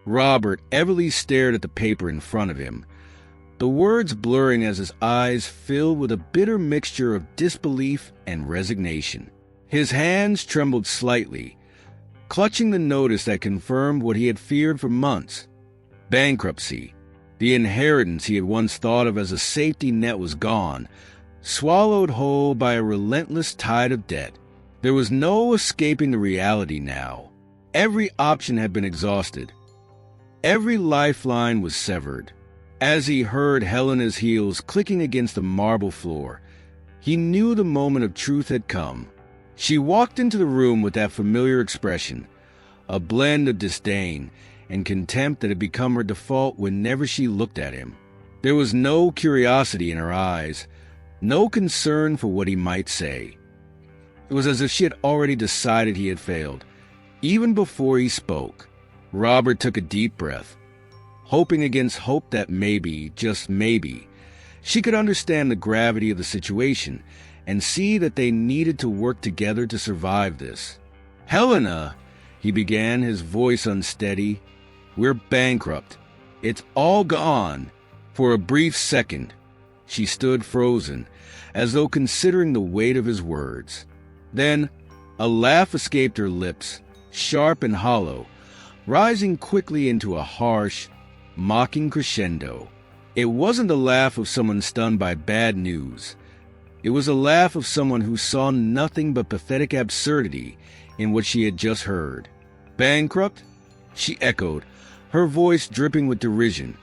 Robert heavily stared at the paper in front of him, the words blurring as his eyes filled with a bitter mixture of disbelief and resignation. His hands trembled slightly, clutching the notice that confirmed what he had feared for months. Bankruptcy. The inheritance he had once thought of as a safety net was gone, swallowed whole by a relentless tide of debt. There was no escaping the reality now. Every option had been exhausted. Every lifeline was severed. As he heard Helena's heels clicking against the marble floor, he knew the moment of truth had come. She walked into the room with that familiar expression, a blend of disdain and contempt that had become her default whenever she looked at him. There was no curiosity in her eyes, no concern for what he might say. It was as if she had already decided he had failed, even before he spoke. Robert took a deep breath, hoping against hope that maybe, just maybe, she could understand the gravity of the situation and see that they needed to work together to survive this. "Helena," he began, his voice unsteady, "we're bankrupt. It's all gone." For a brief second, she stood frozen, as though considering the weight of his words. Then, a laugh escaped her lips, sharp and hollow, rising quickly into a harsh, mocking crescendo. It wasn't the laugh of someone stunned by bad news. It was a laugh of someone who saw nothing but pathetic absurdity in what she had just heard. "Bankrupt?" she echoed, her voice dripping with derision.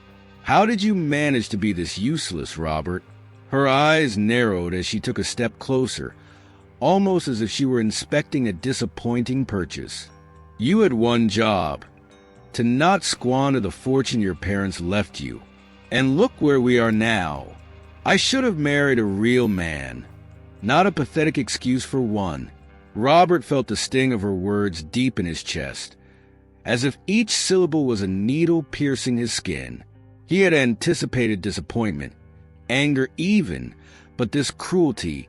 "How did you manage to be this useless, Robert?" Her eyes narrowed as she took a step closer, almost as if she were inspecting a disappointing purchase. "You had one job, to not squander the fortune your parents left you. And look where we are now. I should have married a real man, not a pathetic excuse for one." Robert felt the sting of her words deep in his chest, as if each syllable was a needle piercing his skin. He had anticipated disappointment, anger even, but this cruelty,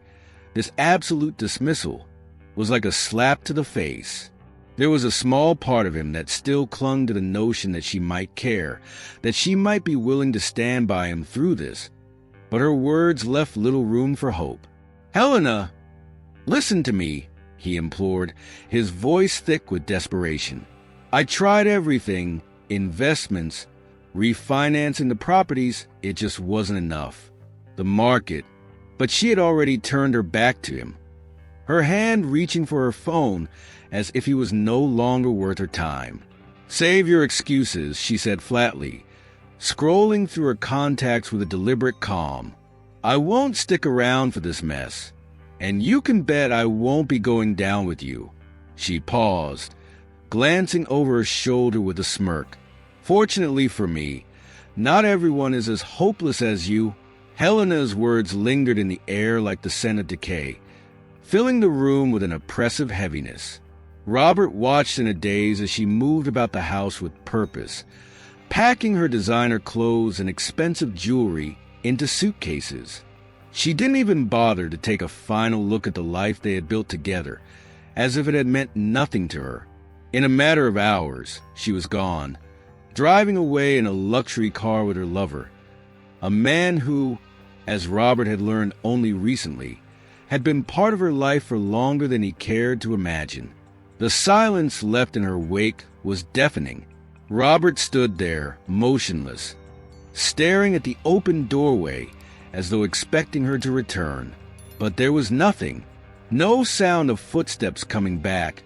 this absolute dismissal, was like a slap to the face. There was a small part of him that still clung to the notion that she might care, that she might be willing to stand by him through this, but her words left little room for hope. "Helena, listen to me," he implored, his voice thick with desperation. "I tried everything, investments, refinancing the properties, it just wasn't enough. The market." But she had already turned her back to him, her hand reaching for her phone as if he was no longer worth her time. "Save your excuses," she said flatly, scrolling through her contacts with a deliberate calm. "I won't stick around for this mess, and you can bet I won't be going down with you." She paused, glancing over her shoulder with a smirk. "Fortunately for me, not everyone is as hopeless as you." Helena's words lingered in the air like the scent of decay, filling the room with an oppressive heaviness. Robert watched in a daze as she moved about the house with purpose, packing her designer clothes and expensive jewelry into suitcases. She didn't even bother to take a final look at the life they had built together, as if it had meant nothing to her. In a matter of hours, she was gone, driving away in a luxury car with her lover, a man who, as Robert had learned only recently, had been part of her life for longer than he cared to imagine. The silence left in her wake was deafening. Robert stood there, motionless, staring at the open doorway as though expecting her to return. But there was nothing, no sound of footsteps coming back,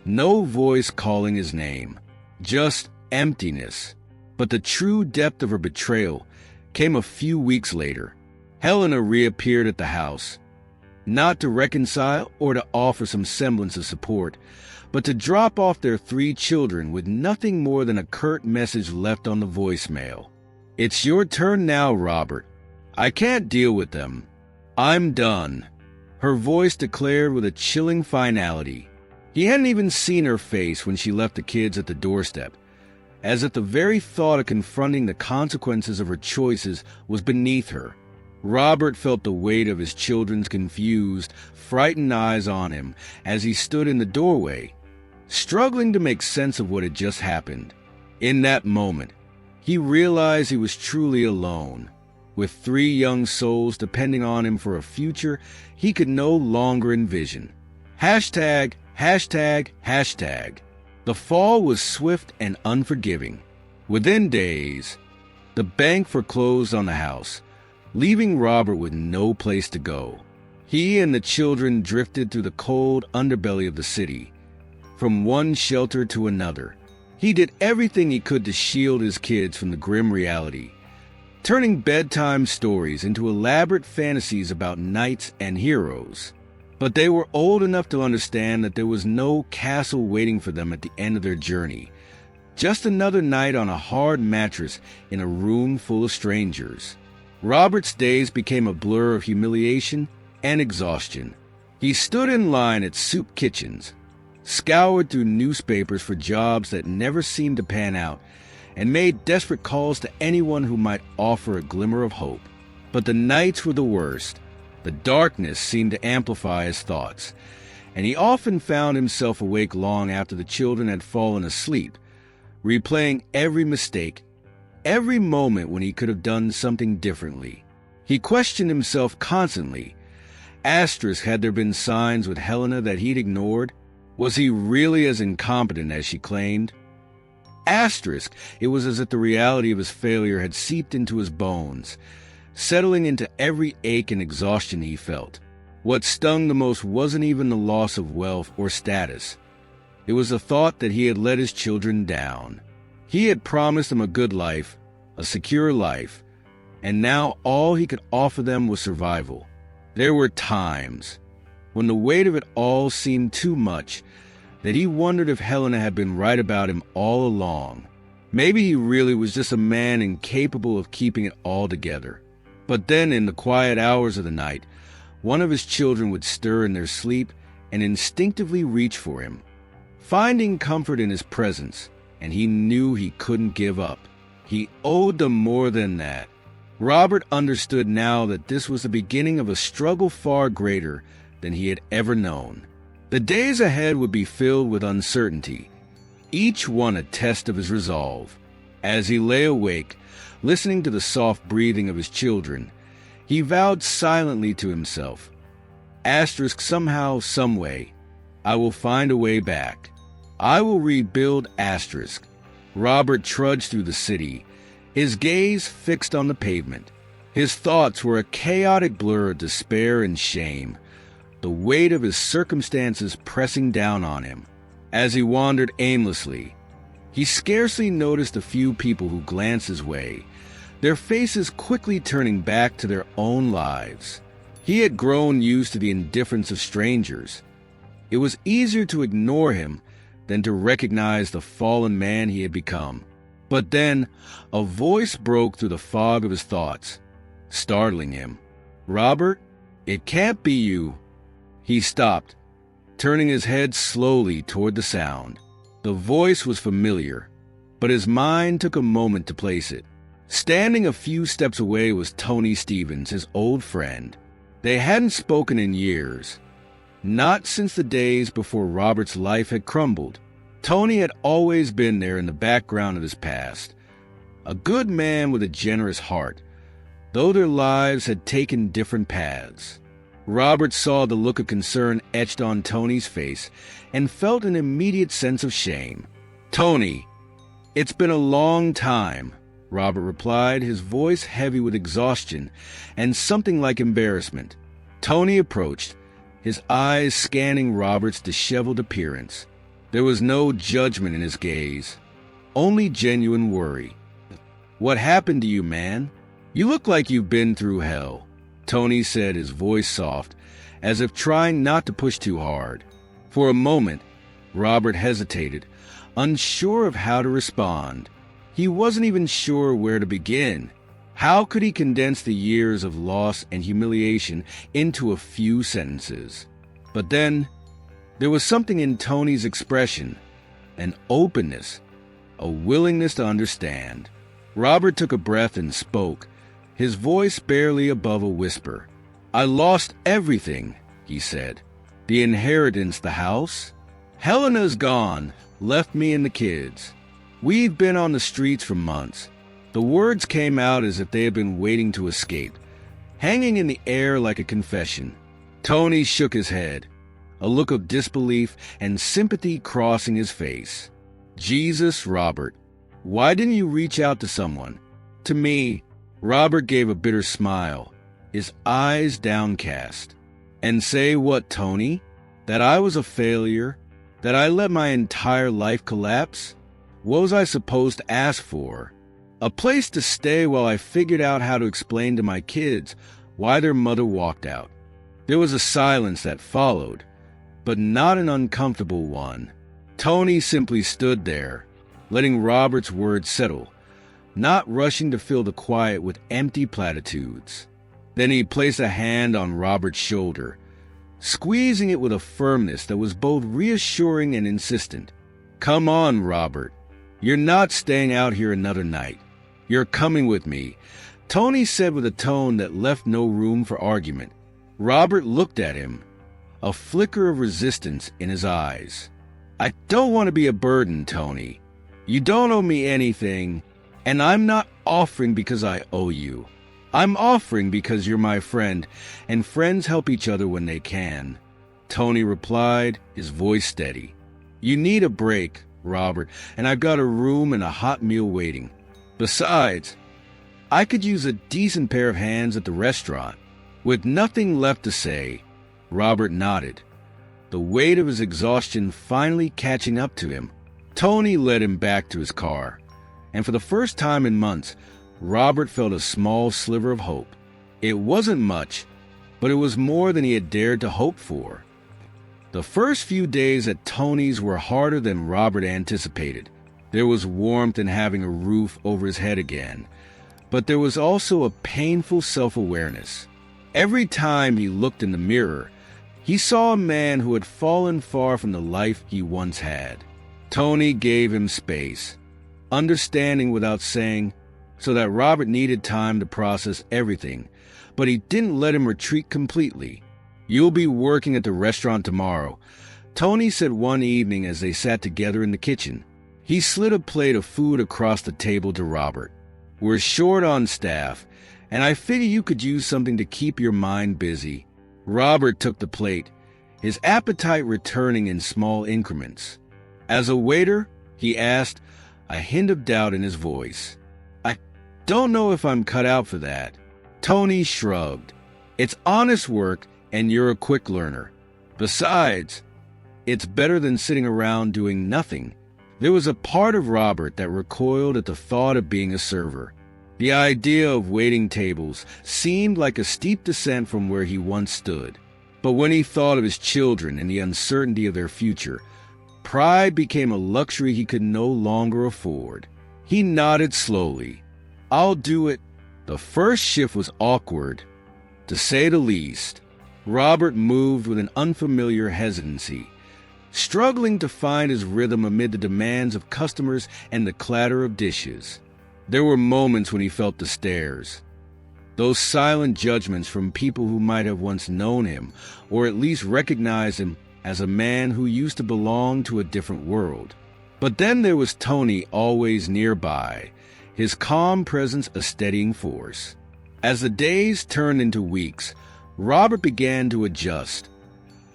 no voice calling his name, just emptiness. But the true depth of her betrayal came a few weeks later. Helena reappeared at the house, not to reconcile or to offer some semblance of support, but to drop off their 3 children with nothing more than a curt message left on the voicemail. "It's your turn now, Robert. I can't deal with them. I'm done," her voice declared with a chilling finality. He hadn't even seen her face when she left the kids at the doorstep, as if the very thought of confronting the consequences of her choices was beneath her. Robert felt the weight of his children's confused, frightened eyes on him as he stood in the doorway, struggling to make sense of what had just happened. In that moment, he realized he was truly alone. With 3 young souls depending on him for a future he could no longer envision. Hashtag, hashtag, hashtag. The fall was swift and unforgiving. Within days, the bank foreclosed on the house, leaving Robert with no place to go. He and the children drifted through the cold underbelly of the city, from one shelter to another. He did everything he could to shield his kids from the grim reality, turning bedtime stories into elaborate fantasies about knights and heroes. But they were old enough to understand that there was no castle waiting for them at the end of their journey. Just another night on a hard mattress in a room full of strangers. Robert's days became a blur of humiliation and exhaustion. He stood in line at soup kitchens, scoured through newspapers for jobs that never seemed to pan out, and made desperate calls to anyone who might offer a glimmer of hope. But the nights were the worst. The darkness seemed to amplify his thoughts, and he often found himself awake long after the children had fallen asleep, replaying every mistake, every moment when he could have done something differently. He questioned himself constantly. Had there been signs with Helena that he'd ignored? Was he really as incompetent as she claimed? It was as if the reality of his failure had seeped into his bones, settling into every ache and exhaustion he felt. What stung the most wasn't even the loss of wealth or status. It was the thought that he had let his children down. He had promised them a good life, a secure life, and now all he could offer them was survival. There were times when the weight of it all seemed too much, that he wondered if Helena had been right about him all along. Maybe he really was just a man incapable of keeping it all together. But then, in the quiet hours of the night, one of his children would stir in their sleep and instinctively reach for him, finding comfort in his presence, and he knew he couldn't give up. He owed them more than that. Robert understood now that this was the beginning of a struggle far greater than he had ever known. The days ahead would be filled with uncertainty, each one a test of his resolve. As he lay awake, listening to the soft breathing of his children, he vowed silently to himself, somehow, someway, I will find a way back. I will rebuild *. Robert trudged through the city, his gaze fixed on the pavement. His thoughts were a chaotic blur of despair and shame, the weight of his circumstances pressing down on him. As he wandered aimlessly, he scarcely noticed a few people who glanced his way, their faces quickly turning back to their own lives. He had grown used to the indifference of strangers. It was easier to ignore him than to recognize the fallen man he had become. But then, a voice broke through the fog of his thoughts, startling him. "Robert, it can't be you." He stopped, turning his head slowly toward the sound. The voice was familiar, but his mind took a moment to place it. Standing a few steps away was Tony Stevens, his old friend. They hadn't spoken in years, not since the days before Robert's life had crumbled. Tony had always been there in the background of his past, a good man with a generous heart, though their lives had taken different paths. Robert saw the look of concern etched on Tony's face and felt an immediate sense of shame. "Tony, it's been a long time," Robert replied, his voice heavy with exhaustion and something like embarrassment. Tony approached, his eyes scanning Robert's disheveled appearance. There was no judgment in his gaze, only genuine worry. "What happened to you, man? You look like you've been through hell," Tony said, his voice soft, as if trying not to push too hard. For a moment, Robert hesitated, unsure of how to respond. He wasn't even sure where to begin. How could he condense the years of loss and humiliation into a few sentences? But then, there was something in Tony's expression, an openness, a willingness to understand. Robert took a breath and spoke, his voice barely above a whisper. "I lost everything," he said. "The inheritance, the house. Helena's gone, left me and the kids. We've been on the streets for months." The words came out as if they had been waiting to escape, hanging in the air like a confession. Tony shook his head, a look of disbelief and sympathy crossing his face. "Jesus, Robert, why didn't you reach out to someone?" "To me." Robert gave a bitter smile, his eyes downcast. "And say what, Tony? That I was a failure? That I let my entire life collapse? What was I supposed to ask for? A place to stay while I figured out how to explain to my kids why their mother walked out." There was a silence that followed, but not an uncomfortable one. Tony simply stood there, letting Robert's words settle, not rushing to fill the quiet with empty platitudes. Then he placed a hand on Robert's shoulder, squeezing it with a firmness that was both reassuring and insistent. "Come on, Robert. You're not staying out here another night. You're coming with me," Tony said with a tone that left no room for argument. Robert looked at him, a flicker of resistance in his eyes. "I don't want to be a burden, Tony. You don't owe me anything, and I'm not offering because I owe you. I'm offering because you're my friend, and friends help each other when they can." Tony replied, his voice steady. "You need a break, Robert, and I've got a room and a hot meal waiting. Besides, I could use a decent pair of hands at the restaurant." With nothing left to say, Robert nodded, the weight of his exhaustion finally catching up to him. Tony led him back to his car, and for the first time in months, Robert felt a small sliver of hope. It wasn't much, but it was more than he had dared to hope for. The first few days at Tony's were harder than Robert anticipated. There was warmth in having a roof over his head again, but there was also a painful self-awareness. Every time he looked in the mirror, he saw a man who had fallen far from the life he once had. Tony gave him space, understanding without saying, so that Robert needed time to process everything, but he didn't let him retreat completely. "You'll be working at the restaurant tomorrow," Tony said one evening as they sat together in the kitchen. He slid a plate of food across the table to Robert. "We're short on staff, and I figure you could use something to keep your mind busy." Robert took the plate, his appetite returning in small increments. "As a waiter?" he asked, a hint of doubt in his voice. "I don't know if I'm cut out for that." Tony shrugged. "It's honest work, and you're a quick learner. Besides, it's better than sitting around doing nothing." There was a part of Robert that recoiled at the thought of being a server. The idea of waiting tables seemed like a steep descent from where he once stood. But when he thought of his children and the uncertainty of their future, pride became a luxury he could no longer afford. He nodded slowly. "I'll do it." The first shift was awkward, to say the least. Robert moved with an unfamiliar hesitancy, struggling to find his rhythm amid the demands of customers and the clatter of dishes. There were moments when he felt the stares, those silent judgments from people who might have once known him, or at least recognized him as a man who used to belong to a different world. But then there was Tony always nearby, his calm presence a steadying force. As the days turned into weeks, Robert began to adjust,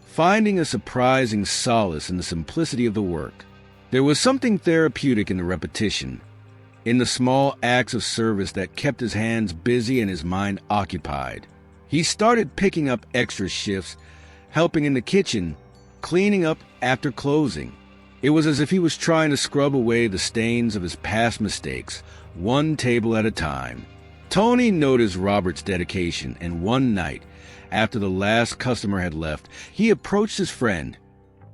finding a surprising solace in the simplicity of the work. There was something therapeutic in the repetition, in the small acts of service that kept his hands busy and his mind occupied. He started picking up extra shifts, helping in the kitchen, cleaning up after closing. It was as if he was trying to scrub away the stains of his past mistakes, one table at a time. Tony noticed Robert's dedication, and one night, after the last customer had left, he approached his friend,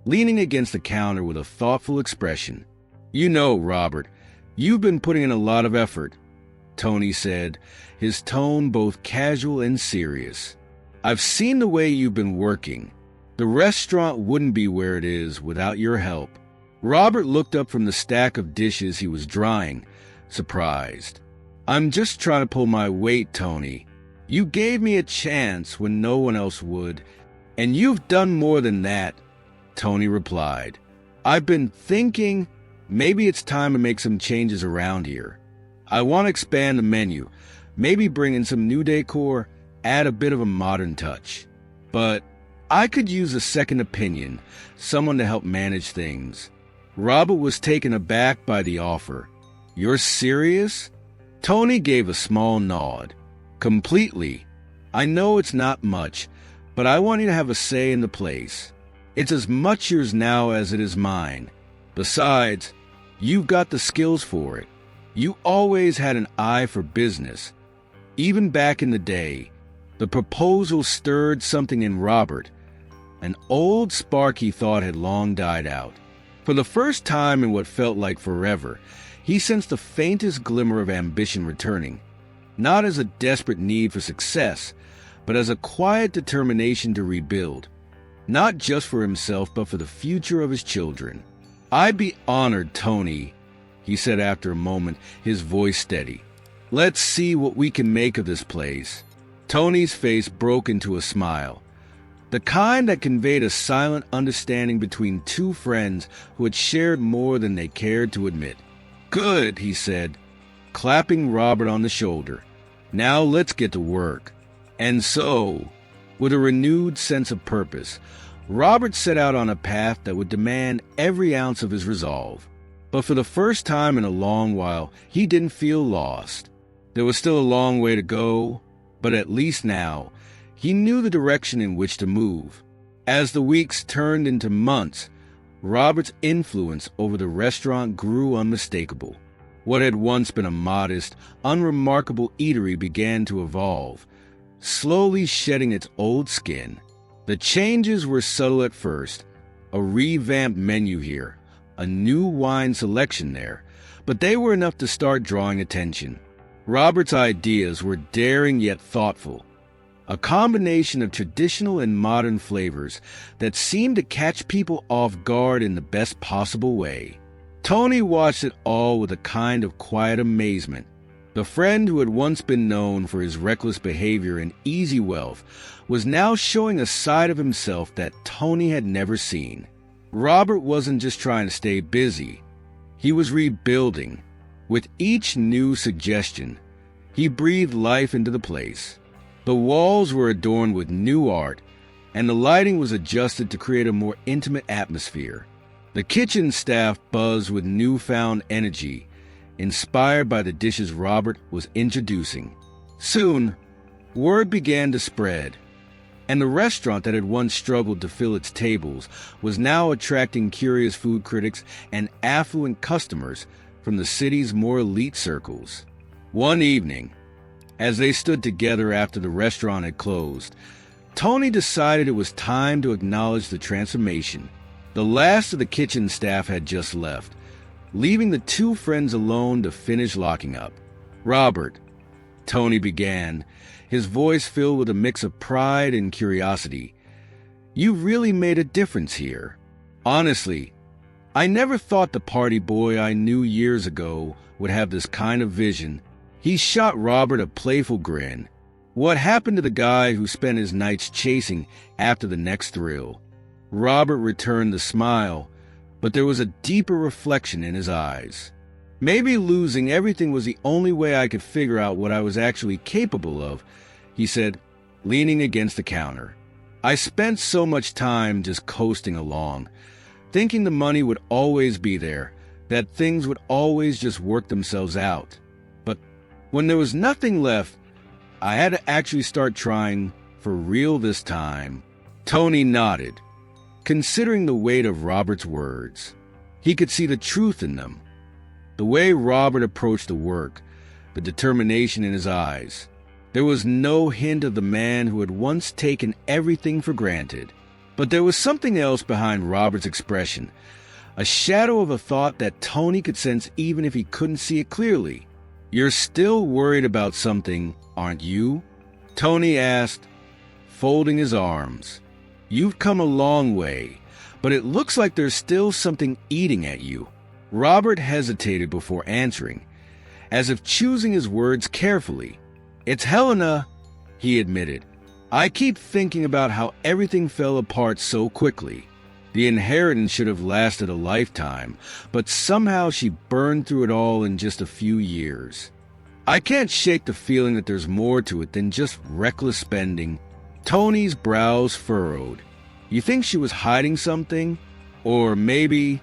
leaning against the counter with a thoughtful expression. "You know, Robert, you've been putting in a lot of effort," Tony said, his tone both casual and serious. "I've seen the way you've been working. The restaurant wouldn't be where it is without your help." Robert looked up from the stack of dishes he was drying, surprised. "I'm just trying to pull my weight, Tony. You gave me a chance when no one else would, and you've done more than that," Tony replied. "I've been thinking Maybe it's time to make some changes around here. I want to expand the menu, maybe bring in some new decor, add a bit of a modern touch. But I could use a second opinion, someone to help manage things. Robert was taken aback by the offer. You're serious? Tony gave a small nod. Completely. I know it's not much, but I want you to have a say in the place. It's as much yours now as it is mine. Besides, you've got the skills for it. You always had an eye for business. Even back in the day, the proposal stirred something in Robert. An old spark he thought had long died out. For the first time in what felt like forever, he sensed the faintest glimmer of ambition returning, not as a desperate need for success, but as a quiet determination to rebuild, not just for himself, but for the future of his children. I'd be honored, Tony, he said after a moment, his voice steady. Let's see what we can make of this place. Tony's face broke into a smile, the kind that conveyed a silent understanding between two friends who had shared more than they cared to admit. Good, he said, clapping Robert on the shoulder. Now let's get to work. And so, with a renewed sense of purpose, Robert set out on a path that would demand every ounce of his resolve. But for the first time in a long while, he didn't feel lost. There was still a long way to go, but at least now, he knew the direction in which to move. As the weeks turned into months, Robert's influence over the restaurant grew unmistakable. What had once been a modest, unremarkable eatery began to evolve, slowly shedding its old skin. The changes were subtle at first, a revamped menu here, a new wine selection there, but they were enough to start drawing attention. Robert's ideas were daring yet thoughtful, a combination of traditional and modern flavors that seemed to catch people off guard in the best possible way. Tony watched it all with a kind of quiet amazement. The friend who had once been known for his reckless behavior and easy wealth was now showing a side of himself that Tony had never seen. Robert wasn't just trying to stay busy. He was rebuilding. With each new suggestion, he breathed life into the place. The walls were adorned with new art, and the lighting was adjusted to create a more intimate atmosphere. The kitchen staff buzzed with newfound energy, inspired by the dishes Robert was introducing. Soon, word began to spread, and the restaurant that had once struggled to fill its tables was now attracting curious food critics and affluent customers from the city's more elite circles. One evening, as they stood together after the restaurant had closed, Tony decided it was time to acknowledge the transformation. The last of the kitchen staff had just left, leaving the two friends alone to finish locking up. Robert, Tony began, his voice filled with a mix of pride and curiosity. You really made a difference here. Honestly, I never thought the party boy I knew years ago would have this kind of vision. He shot Robert a playful grin. What happened to the guy who spent his nights chasing after the next thrill? Robert returned the smile, but there was a deeper reflection in his eyes. Maybe losing everything was the only way I could figure out what I was actually capable of, he said, leaning against the counter. I spent so much time just coasting along, thinking the money would always be there, that things would always just work themselves out. But when there was nothing left, I had to actually start trying for real this time. Tony nodded, considering the weight of Robert's words. He could see the truth in them. The way Robert approached the work, the determination in his eyes. There was no hint of the man who had once taken everything for granted. But there was something else behind Robert's expression, a shadow of a thought that Tony could sense even if he couldn't see it clearly. You're still worried about something, aren't you? Tony asked, folding his arms. You've come a long way, but it looks like there's still something eating at you. Robert hesitated before answering, as if choosing his words carefully. It's Helena, he admitted. I keep thinking about how everything fell apart so quickly. The inheritance should have lasted a lifetime, but somehow she burned through it all in just a few years. I can't shake the feeling that there's more to it than just reckless spending. Tony's brows furrowed. You think she was hiding something? Or maybe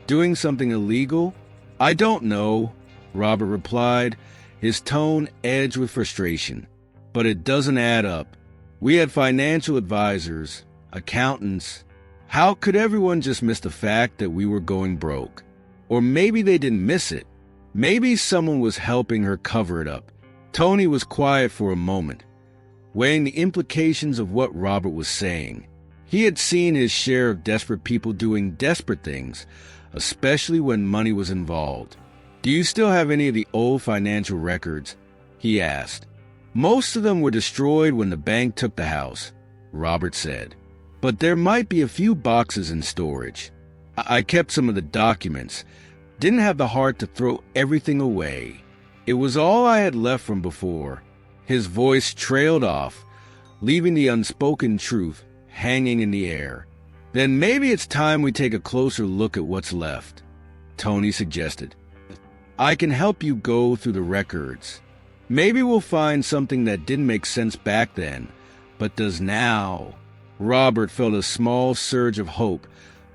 doing something illegal? I don't know, Robert replied, his tone edged with frustration. But it doesn't add up. We had financial advisors, accountants. How could everyone just miss the fact that we were going broke? Or maybe they didn't miss it. Maybe someone was helping her cover it up. Tony was quiet for a moment, weighing the implications of what Robert was saying. He had seen his share of desperate people doing desperate things, especially when money was involved. Do you still have any of the old financial records? He asked. Most of them were destroyed when the bank took the house, Robert said. But there might be a few boxes in storage. I kept some of the documents. Didn't have the heart to throw everything away. It was all I had left from before. His voice trailed off, leaving the unspoken truth hanging in the air. Then maybe it's time we take a closer look at what's left, Tony suggested. I can help you go through the records. Maybe we'll find something that didn't make sense back then, but does now. Robert felt a small surge of hope,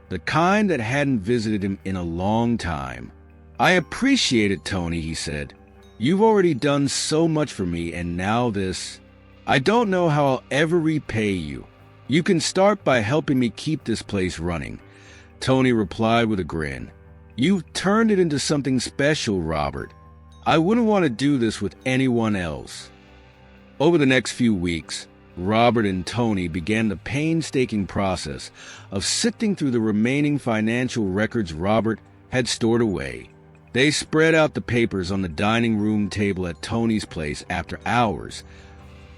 the kind that hadn't visited him in a long time. I appreciate it, Tony, he said. You've already done so much for me, and now this. I don't know how I'll ever repay you. You can start by helping me keep this place running, Tony replied with a grin. You've turned it into something special, Robert. I wouldn't want to do this with anyone else. Over the next few weeks, Robert and Tony began the painstaking process of sifting through the remaining financial records Robert had stored away. They spread out the papers on the dining room table at Tony's place after hours,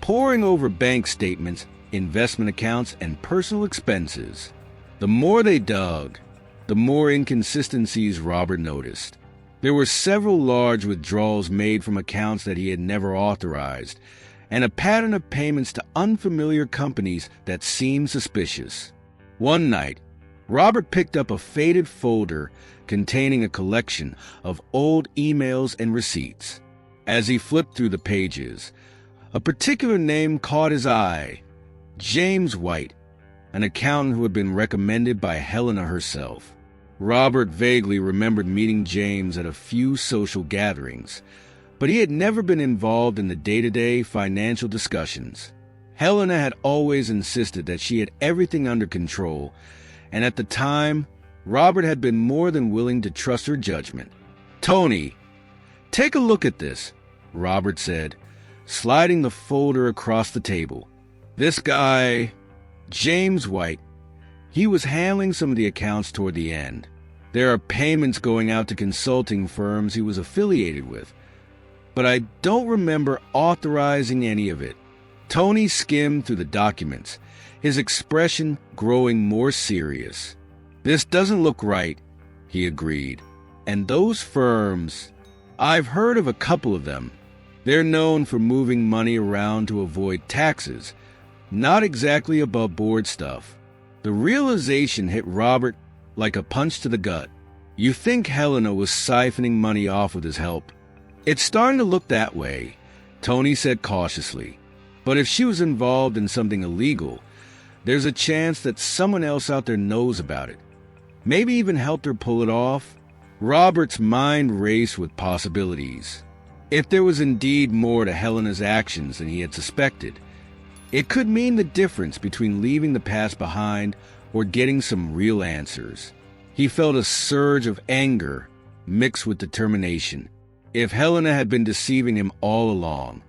poring over bank statements, investment accounts, and personal expenses. The more they dug, the more inconsistencies Robert noticed. There were several large withdrawals made from accounts that he had never authorized, and a pattern of payments to unfamiliar companies that seemed suspicious. One night, Robert picked up a faded folder containing a collection of old emails and receipts. As he flipped through the pages, a particular name caught his eye: James White, an accountant who had been recommended by Helena herself. Robert vaguely remembered meeting James at a few social gatherings, but he had never been involved in the day-to-day financial discussions. Helena had always insisted that she had everything under control, and at the time, Robert had been more than willing to trust her judgment. Tony, take a look at this, Robert said, sliding the folder across the table. This guy, James White, he was handling some of the accounts toward the end. There are payments going out to consulting firms he was affiliated with, but I don't remember authorizing any of it. Tony skimmed through the documents, his expression growing more serious. This doesn't look right, he agreed. And those firms, I've heard of a couple of them. They're known for moving money around to avoid taxes, not exactly above-board stuff. The realization hit Robert like a punch to the gut. You think Helena was siphoning money off with his help? It's starting to look that way, Tony said cautiously. But if she was involved in something illegal, there's a chance that someone else out there knows about it. Maybe even helped her pull it off. Robert's mind raced with possibilities. If there was indeed more to Helena's actions than he had suspected, it could mean the difference between leaving the past behind or getting some real answers. He felt a surge of anger mixed with determination. If Helena had been deceiving him all along,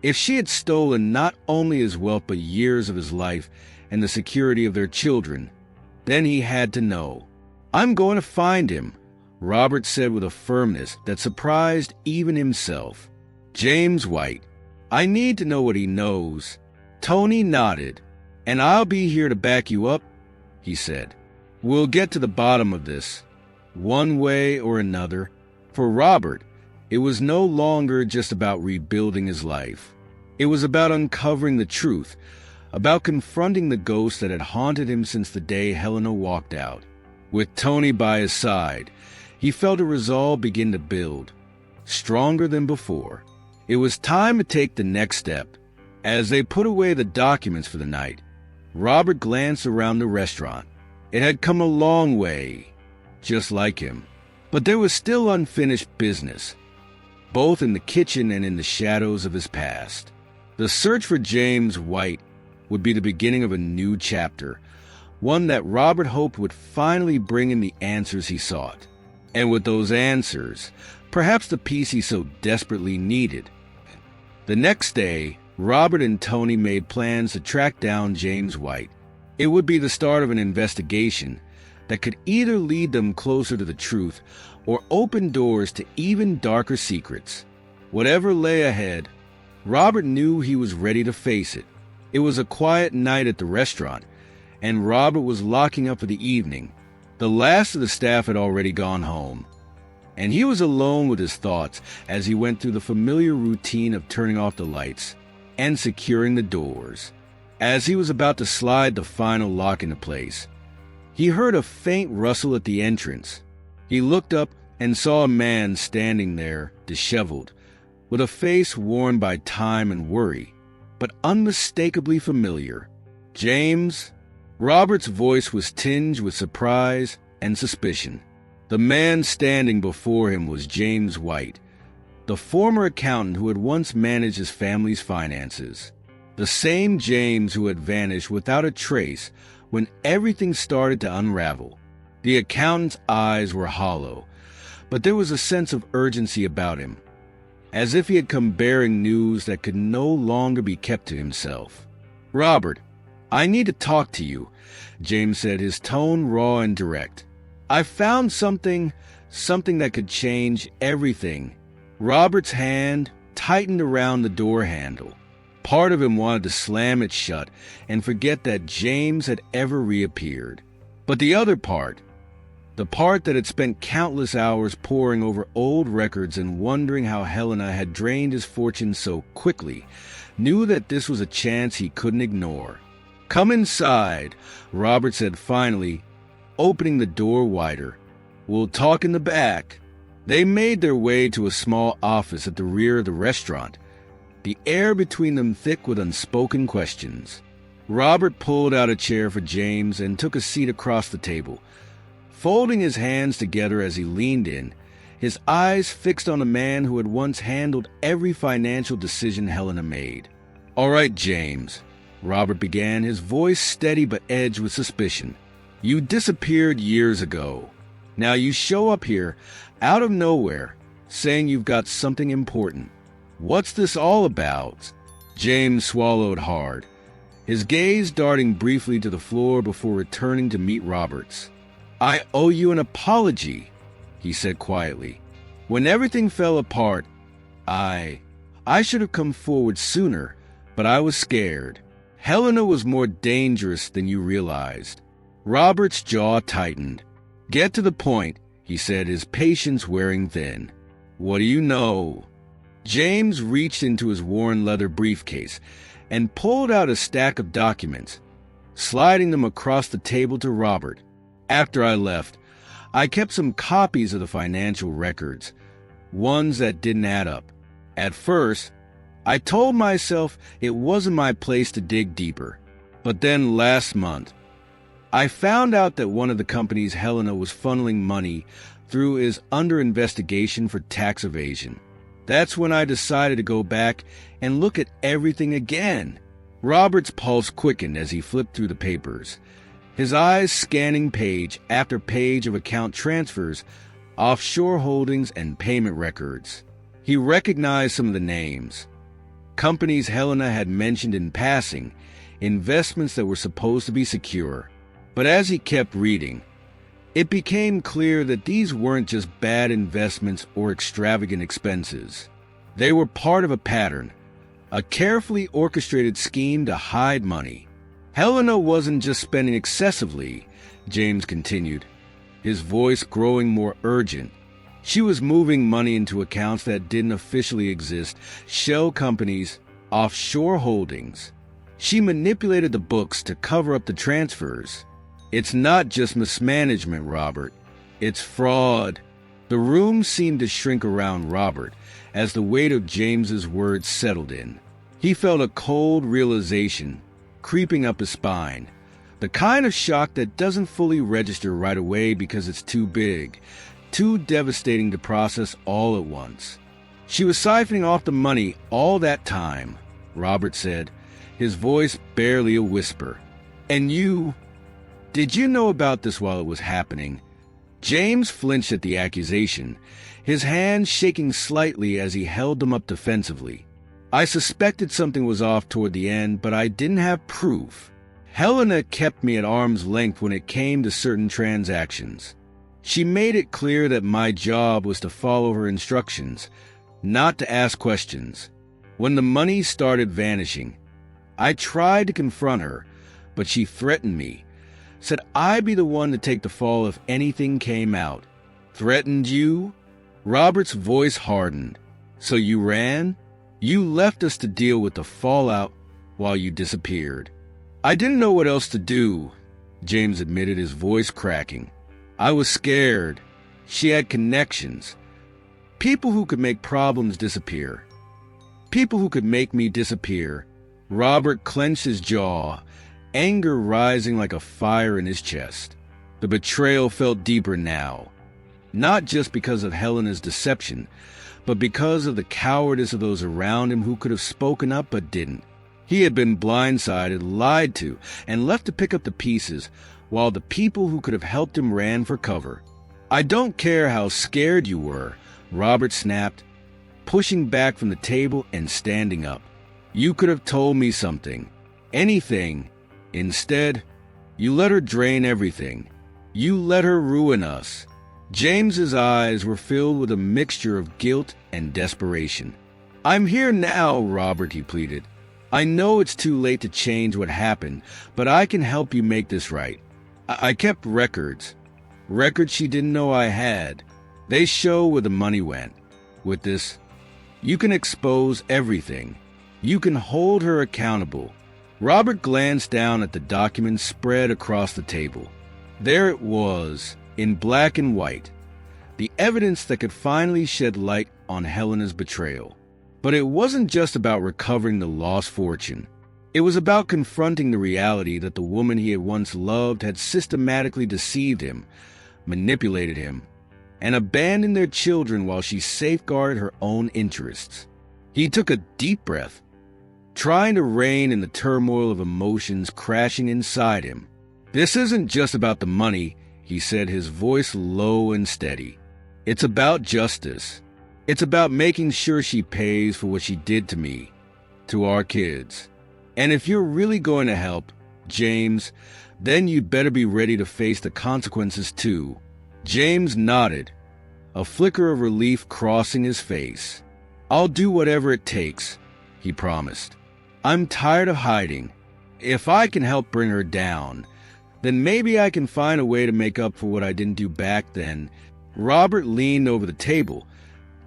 if she had stolen not only his wealth but years of his life and the security of their children, then he had to know. I'm going to find him, Robert said with a firmness that surprised even himself. James White. I need to know what he knows. Tony nodded. And I'll be here to back you up, he said. We'll get to the bottom of this, one way or another. For Robert, it was no longer just about rebuilding his life. It was about uncovering the truth about confronting the ghost that had haunted him since the day Helena walked out. With Tony by his side, he felt a resolve begin to build, stronger than before. It was time to take the next step. As they put away the documents for the night, Robert glanced around the restaurant. It had come a long way, just like him. But there was still unfinished business, both in the kitchen and in the shadows of his past. The search for James White would be the beginning of a new chapter, one that Robert hoped would finally bring him the answers he sought. And with those answers, perhaps the peace he so desperately needed. The next day, Robert and Tony made plans to track down James White. It would be the start of an investigation that could either lead them closer to the truth or open doors to even darker secrets. Whatever lay ahead, Robert knew he was ready to face it. It was a quiet night at the restaurant, and Robert was locking up for the evening. The last of the staff had already gone home, and he was alone with his thoughts as he went through the familiar routine of turning off the lights and securing the doors. As he was about to slide the final lock into place, he heard a faint rustle at the entrance. He looked up and saw a man standing there, disheveled, with a face worn by time and worry, but unmistakably familiar. James? Robert's voice was tinged with surprise and suspicion. The man standing before him was James White, the former accountant who had once managed his family's finances. The same James who had vanished without a trace when everything started to unravel. The accountant's eyes were hollow, but there was a sense of urgency about him, as if he had come bearing news that could no longer be kept to himself. "Robert, I need to talk to you," James said, his tone raw and direct. "I found something that could change everything." Robert's hand tightened around the door handle. Part of him wanted to slam it shut and forget that James had ever reappeared. But the other part, the part that had spent countless hours poring over old records and wondering how Helena had drained his fortune so quickly, knew that this was a chance he couldn't ignore. "Come inside," Robert said finally, opening the door wider. "We'll talk in the back." They made their way to a small office at the rear of the restaurant, the air between them thick with unspoken questions. Robert pulled out a chair for James and took a seat across the table, folding his hands together as he leaned in, his eyes fixed on a man who had once handled every financial decision Helena made. "All right, James," Robert began, his voice steady but edged with suspicion. "You disappeared years ago. Now you show up here, out of nowhere, saying you've got something important. What's this all about?" James swallowed hard, his gaze darting briefly to the floor before returning to meet Robert's. "I owe you an apology," he said quietly. "When everything fell apart, I should have come forward sooner, but I was scared. Helena was more dangerous than you realized." Robert's jaw tightened. "Get to the point," he said, his patience wearing thin. "What do you know?" James reached into his worn leather briefcase and pulled out a stack of documents, sliding them across the table to Robert. "After I left, I kept some copies of the financial records, ones that didn't add up. At first, I told myself it wasn't my place to dig deeper. But then last month, I found out that one of the companies Helena was funneling money through is under investigation for tax evasion. That's when I decided to go back and look at everything again." Robert's pulse quickened as he flipped through the papers, his eyes scanning page after page of account transfers, offshore holdings, and payment records. He recognized some of the names. Companies Helena had mentioned in passing, investments that were supposed to be secure. But as he kept reading, it became clear that these weren't just bad investments or extravagant expenses. They were part of a pattern, a carefully orchestrated scheme to hide money. Helena wasn't just spending excessively, James continued, his voice growing more urgent. She was moving money into accounts that didn't officially exist, shell companies, offshore holdings. She manipulated the books to cover up the transfers. It's not just mismanagement, Robert. It's fraud. The room seemed to shrink around Robert as the weight of James's words settled in. He felt a cold realization creeping up his spine, the kind of shock that doesn't fully register right away because it's too big, too devastating to process all at once. She was siphoning off the money all that time, Robert said, his voice barely a whisper. And did you know about this while it was happening? James flinched at the accusation, his hands shaking slightly as he held them up defensively. I suspected something was off toward the end, but I didn't have proof. Helena kept me at arm's length when it came to certain transactions. She made it clear that my job was to follow her instructions, not to ask questions. When the money started vanishing, I tried to confront her, but she threatened me, said I'd be the one to take the fall if anything came out. Threatened you? Robert's voice hardened. So you ran? You left us to deal with the fallout while you disappeared. I didn't know what else to do, James admitted, his voice cracking. I was scared. She had connections. People who could make problems disappear. People who could make me disappear. Robert clenched his jaw, anger rising like a fire in his chest. The betrayal felt deeper now, not just because of Helena's deception, but because of the cowardice of those around him who could have spoken up but didn't. He had been blindsided, lied to, and left to pick up the pieces, while the people who could have helped him ran for cover. I don't care how scared you were, Robert snapped, pushing back from the table and standing up. You could have told me something. Anything. Instead, you let her drain everything. You let her ruin us. James's eyes were filled with a mixture of guilt and desperation. I'm here now, Robert, he pleaded. I know it's too late to change what happened, but I can help you make this right. I kept records. Records she didn't know I had. They show where the money went. With this, you can expose everything. You can hold her accountable. Robert glanced down at the document spread across the table. There it was, in black and white, the evidence that could finally shed light on Helena's betrayal. But it wasn't just about recovering the lost fortune. It was about confronting the reality that the woman he had once loved had systematically deceived him, manipulated him, and abandoned their children while she safeguarded her own interests. He took a deep breath, trying to rein in the turmoil of emotions crashing inside him. This isn't just about the money, he said, his voice low and steady. It's about justice. It's about making sure she pays for what she did to me, to our kids. And if you're really going to help, James, then you'd better be ready to face the consequences too. James nodded, a flicker of relief crossing his face. I'll do whatever it takes, he promised. I'm tired of hiding. If I can help bring her down, then maybe I can find a way to make up for what I didn't do back then. Robert leaned over the table,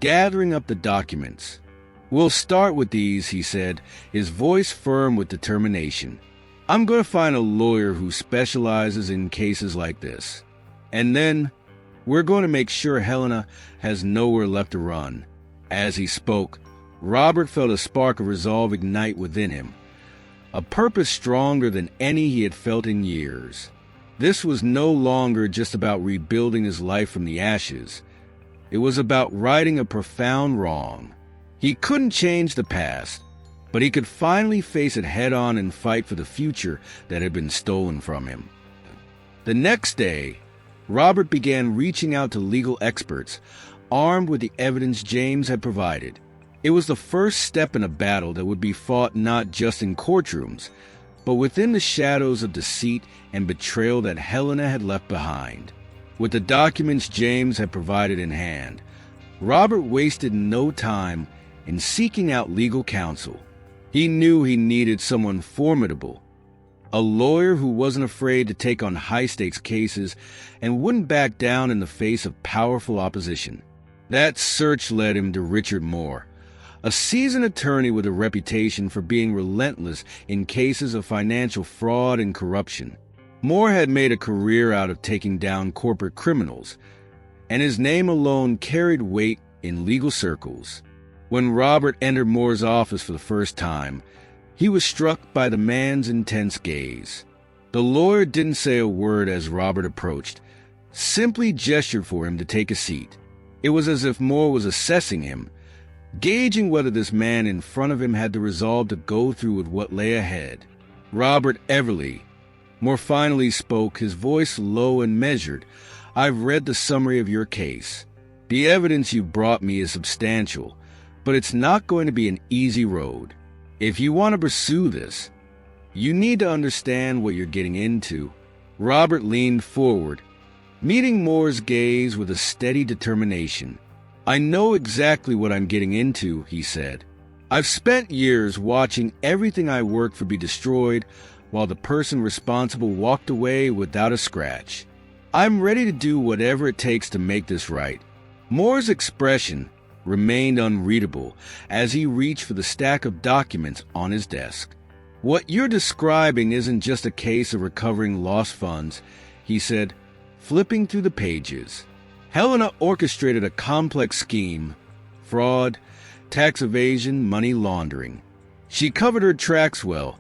gathering up the documents. We'll start with these, he said, his voice firm with determination. I'm going to find a lawyer who specializes in cases like this. And then we're going to make sure Helena has nowhere left to run. As he spoke, Robert felt a spark of resolve ignite within him, a purpose stronger than any he had felt in years. This was no longer just about rebuilding his life from the ashes. It was about righting a profound wrong. He couldn't change the past, but he could finally face it head-on and fight for the future that had been stolen from him. The next day, Robert began reaching out to legal experts, armed with the evidence James had provided. It was the first step in a battle that would be fought not just in courtrooms, but within the shadows of deceit and betrayal that Helena had left behind. With the documents James had provided in hand, Robert wasted no time in seeking out legal counsel. He knew he needed someone formidable, a lawyer who wasn't afraid to take on high-stakes cases and wouldn't back down in the face of powerful opposition. That search led him to Richard Moore, a seasoned attorney with a reputation for being relentless in cases of financial fraud and corruption. Moore had made a career out of taking down corporate criminals, and his name alone carried weight in legal circles. When Robert entered Moore's office for the first time, he was struck by the man's intense gaze. The lawyer didn't say a word as Robert approached, simply gestured for him to take a seat. It was as if Moore was assessing him, gauging whether this man in front of him had the resolve to go through with what lay ahead. "Robert Everly," Moore finally spoke, his voice low and measured. "I've read the summary of your case. The evidence you've brought me is substantial, but it's not going to be an easy road. If you want to pursue this, you need to understand what you're getting into." Robert leaned forward, meeting Moore's gaze with a steady determination. "I know exactly what I'm getting into," he said. "I've spent years watching everything I worked for be destroyed while the person responsible walked away without a scratch. I'm ready to do whatever it takes to make this right." Moore's expression remained unreadable as he reached for the stack of documents on his desk. "What you're describing isn't just a case of recovering lost funds," he said, flipping through the pages. "Helena orchestrated a complex scheme: fraud, tax evasion, money laundering. She covered her tracks well,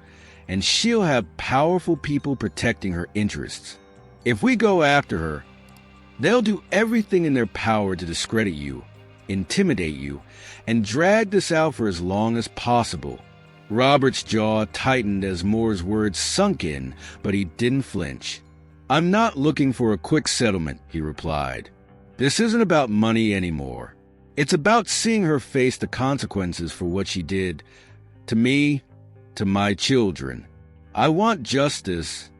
and she'll have powerful people protecting her interests. If we go after her, they'll do everything in their power to discredit you, intimidate you, and drag this out for as long as possible." Robert's jaw tightened as Moore's words sunk in, but he didn't flinch. "I'm not looking for a quick settlement," he replied. "This isn't about money anymore. It's about seeing her face the consequences for what she did to me, to my children. I want justice."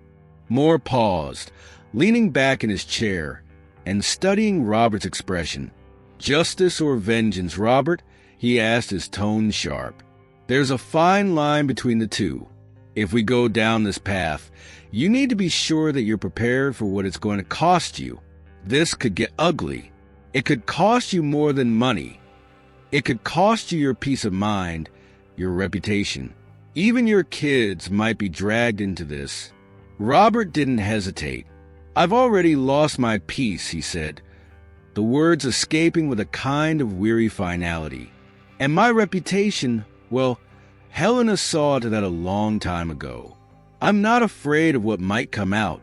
Moore paused, leaning back in his chair and studying Robert's expression. "Justice or vengeance, Robert?" he asked, his tone sharp. "There's a fine line between the two. If we go down this path, you need to be sure that you're prepared for what it's going to cost you. This could get ugly. It could cost you more than money. It could cost you your peace of mind, your reputation. Even your kids might be dragged into this." Robert didn't hesitate. "I've already lost my peace," he said, the words escaping with a kind of weary finality. "And my reputation, well, Helena saw to that a long time ago. I'm not afraid of what might come out.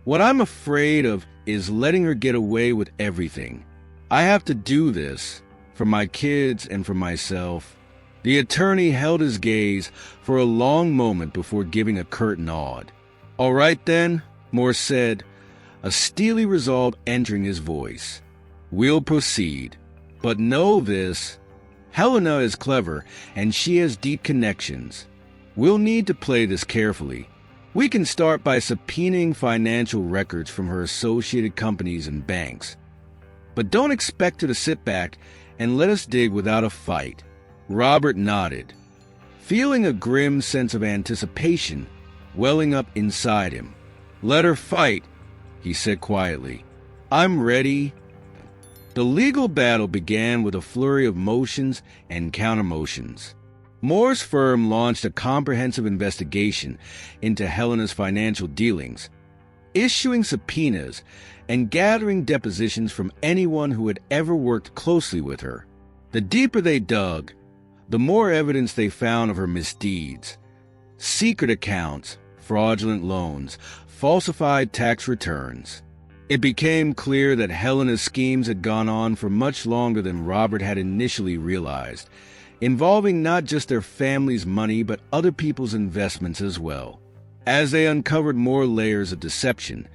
What I'm afraid of is letting her get away with everything. I have to do this for my kids and for myself." The attorney held his gaze for a long moment before giving a curt nod. "All right then," Moore said, a steely resolve entering his voice. "We'll proceed. But know this: Helena is clever, and she has deep connections. We'll need to play this carefully. We can start by subpoenaing financial records from her associated companies and banks. But don't expect her to sit back and let us dig without a fight." Robert nodded, feeling a grim sense of anticipation welling up inside him. "Let her fight," he said quietly. "I'm ready." The legal battle began with a flurry of motions and countermotions. Moore's firm launched a comprehensive investigation into Helena's financial dealings, issuing subpoenas and gathering depositions from anyone who had ever worked closely with her. The deeper they dug, the more evidence they found of her misdeeds: secret accounts, fraudulent loans, falsified tax returns. It became clear that Helena's schemes had gone on for much longer than Robert had initially realized, involving not just their family's money but other people's investments as well. As they uncovered more layers of deception,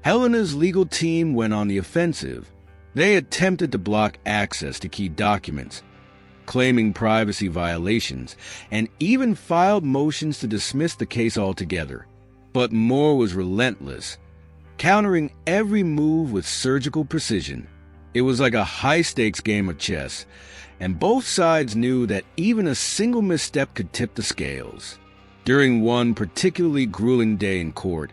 Helena's legal team went on the offensive. They attempted to block access to key documents, claiming privacy violations, and even filed motions to dismiss the case altogether. But Moore was relentless, countering every move with surgical precision. It was like a high-stakes game of chess, and both sides knew that even a single misstep could tip the scales. During one particularly grueling day in court,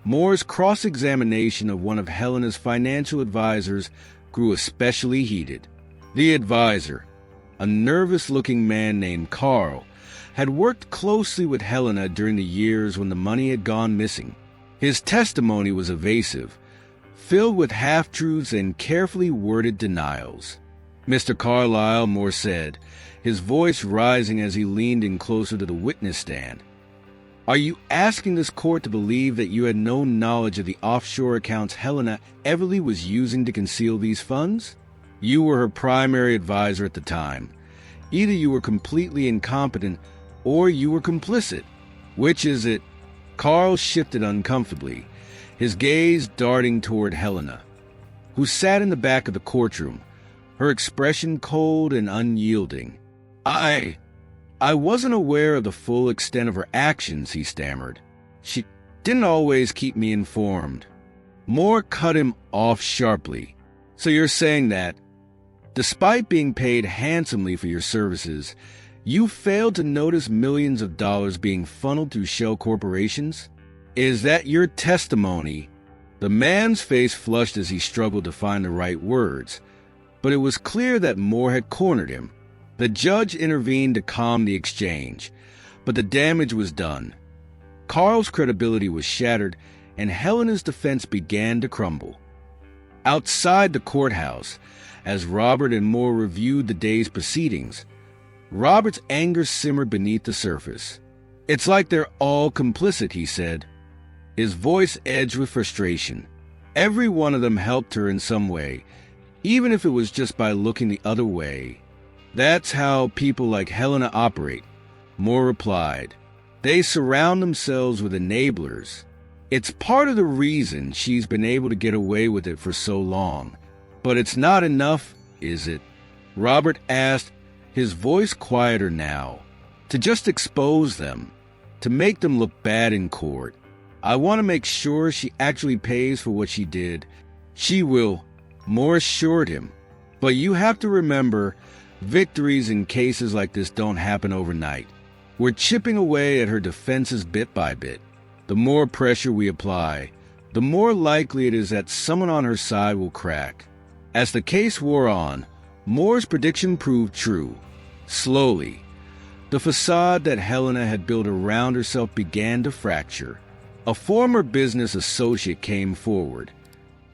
Moore's cross-examination of one of Helena's financial advisors grew especially heated. The advisor, a nervous-looking man named Carl, had worked closely with Helena during the years when the money had gone missing. His testimony was evasive, filled with half-truths and carefully worded denials. Mr. Carlyle, Moore said, his voice rising as he leaned in closer to the witness stand. Are you asking this court to believe that you had no knowledge of the offshore accounts Helena Everly was using to conceal these funds? You were her primary advisor at the time. Either you were completely incompetent or you were complicit. Which is it? Carl shifted uncomfortably, his gaze darting toward Helena, who sat in the back of the courtroom, her expression cold and unyielding. I wasn't aware of the full extent of her actions, he stammered. She didn't always keep me informed. Moore cut him off sharply. So you're saying that, despite being paid handsomely for your services, you failed to notice millions of dollars being funneled through shell corporations? Is that your testimony? The man's face flushed as he struggled to find the right words, but it was clear that Moore had cornered him. The judge intervened to calm the exchange, but the damage was done. Carl's credibility was shattered, and Helena's defense began to crumble. Outside the courthouse, as Robert and Moore reviewed the day's proceedings, Robert's anger simmered beneath the surface. It's like they're all complicit, he said, his voice edged with frustration. Every one of them helped her in some way, even if it was just by looking the other way. That's how people like Helena operate, Moore replied. They surround themselves with enablers. It's part of the reason she's been able to get away with it for so long. But it's not enough, is it? Robert asked, his voice quieter now. To just expose them, to make them look bad in court. I want to make sure she actually pays for what she did. She will, Moore assured him. But you have to remember, victories in cases like this don't happen overnight. We're chipping away at her defenses bit by bit. The more pressure we apply, the more likely it is that someone on her side will crack. As the case wore on, Moore's prediction proved true. Slowly, the facade that Helena had built around herself began to fracture. A former business associate came forward,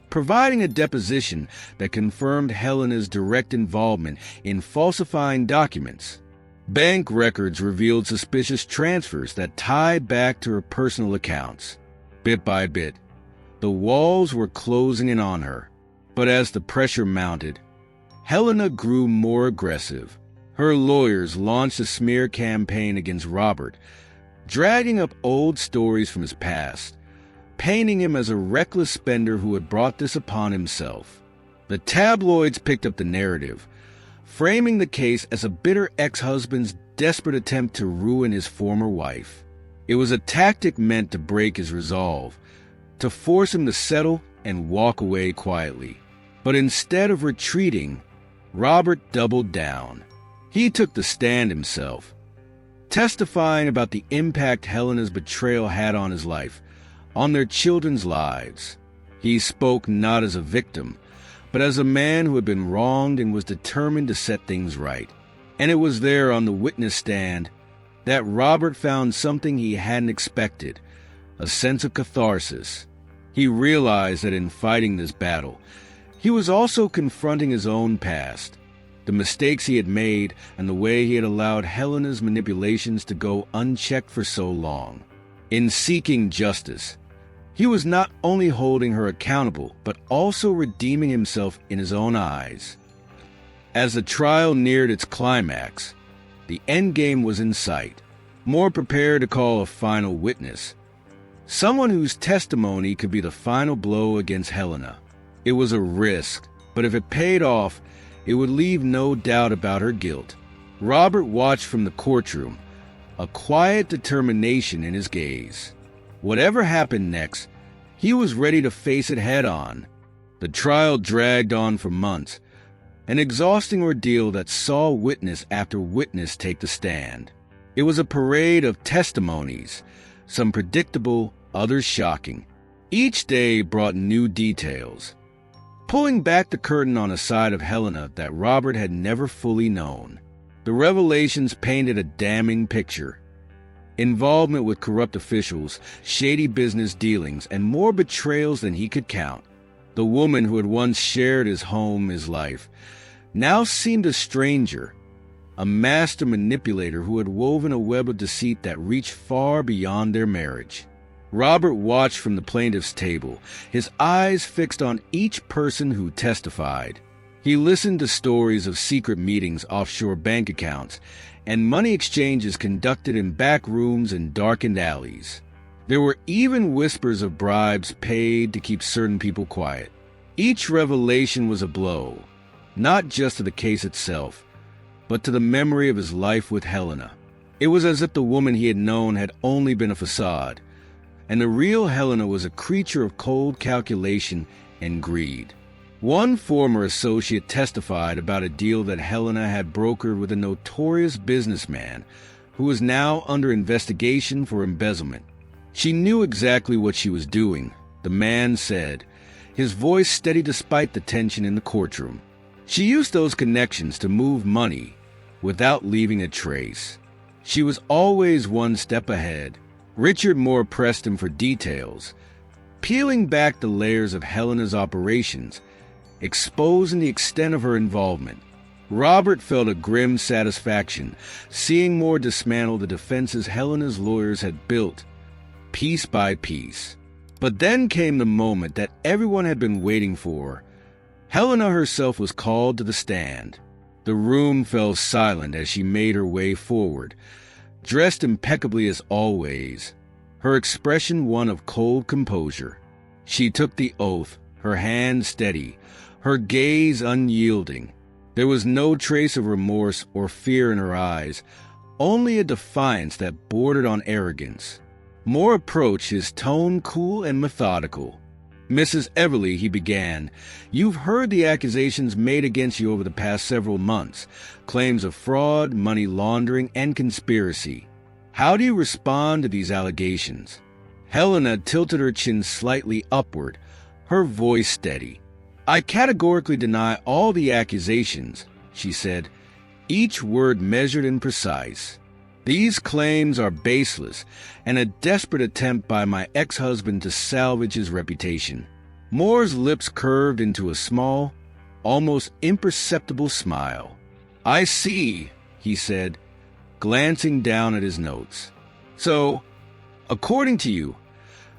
providing a deposition that confirmed Helena's direct involvement in falsifying documents. Bank records revealed suspicious transfers that tied back to her personal accounts. Bit by bit, the walls were closing in on her. But as the pressure mounted, Helena grew more aggressive. Her lawyers launched a smear campaign against Robert, dragging up old stories from his past, painting him as a reckless spender who had brought this upon himself. The tabloids picked up the narrative, framing the case as a bitter ex-husband's desperate attempt to ruin his former wife. It was a tactic meant to break his resolve, to force him to settle and walk away quietly. But instead of retreating, Robert doubled down. He took the stand himself, testifying about the impact Helena's betrayal had on his life, on their children's lives. He spoke not as a victim, but as a man who had been wronged and was determined to set things right. And it was there on the witness stand that Robert found something he hadn't expected, a sense of catharsis. He realized that in fighting this battle, he was also confronting his own past, the mistakes he had made and the way he had allowed Helena's manipulations to go unchecked for so long. In seeking justice, he was not only holding her accountable, but also redeeming himself in his own eyes. As the trial neared its climax, the endgame was in sight. Moore prepared to call a final witness, someone whose testimony could be the final blow against Helena. It was a risk, but if it paid off, it would leave no doubt about her guilt. Robert watched from the courtroom, a quiet determination in his gaze. Whatever happened next, he was ready to face it head-on. The trial dragged on for months, an exhausting ordeal that saw witness after witness take the stand. It was a parade of testimonies, some predictable, others shocking. Each day brought new details, pulling back the curtain on a side of Helena that Robert had never fully known. The revelations painted a damning picture. Involvement with corrupt officials, shady business dealings, and more betrayals than he could count. The woman who had once shared his home, his life, now seemed a stranger, a master manipulator who had woven a web of deceit that reached far beyond their marriage. Robert watched from the plaintiff's table, his eyes fixed on each person who testified. He listened to stories of secret meetings, offshore bank accounts, and money exchanges conducted in back rooms and darkened alleys. There were even whispers of bribes paid to keep certain people quiet. Each revelation was a blow, not just to the case itself, but to the memory of his life with Helena. It was as if the woman he had known had only been a facade, and the real Helena was a creature of cold calculation and greed. One former associate testified about a deal that Helena had brokered with a notorious businessman who was now under investigation for embezzlement. She knew exactly what she was doing, the man said, his voice steady despite the tension in the courtroom. She used those connections to move money without leaving a trace. She was always one step ahead. Richard Moore pressed him for details, peeling back the layers of Helena's operations, exposing the extent of her involvement. Robert felt a grim satisfaction, seeing Moore dismantle the defenses Helena's lawyers had built, piece by piece. But then came the moment that everyone had been waiting for. Helena herself was called to the stand. The room fell silent as she made her way forward, dressed impeccably as always, her expression one of cold composure. She took the oath, her hand steady, her gaze unyielding. There was no trace of remorse or fear in her eyes, only a defiance that bordered on arrogance. Moore approached, his tone cool and methodical. "Mrs. Everly," he began, "you've heard the accusations made against you over the past several months, claims of fraud, money laundering, and conspiracy. How do you respond to these allegations?" Helena tilted her chin slightly upward, her voice steady. "I categorically deny all the accusations," she said, each word measured and precise. "These claims are baseless and a desperate attempt by my ex-husband to salvage his reputation." Moore's lips curved into a small, almost imperceptible smile. "I see," he said, glancing down at his notes. "So, according to you,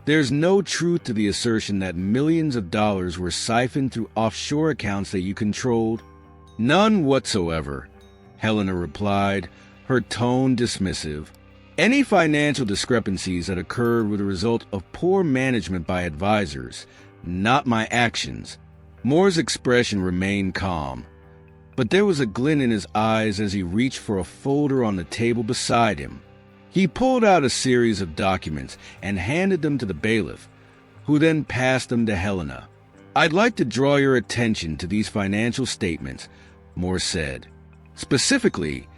there's no truth to the assertion that millions of dollars were siphoned through offshore accounts that you controlled?" "None whatsoever," Helena replied, her tone dismissive. "Any financial discrepancies that occurred were the result of poor management by advisors, not my actions." Moore's expression remained calm, but there was a glint in his eyes as he reached for a folder on the table beside him. He pulled out a series of documents and handed them to the bailiff, who then passed them to Helena. "I'd like to draw your attention to these financial statements," Moore said. "Specifically,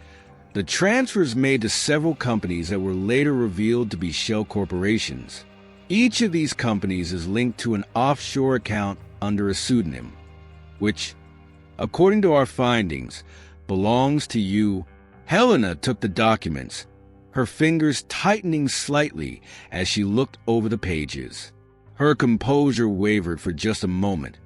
the transfers made to several companies that were later revealed to be shell corporations. Each of these companies is linked to an offshore account under a pseudonym, which, according to our findings, belongs to you." Helena took the documents, her fingers tightening slightly as she looked over the pages. Her composure wavered for just a moment,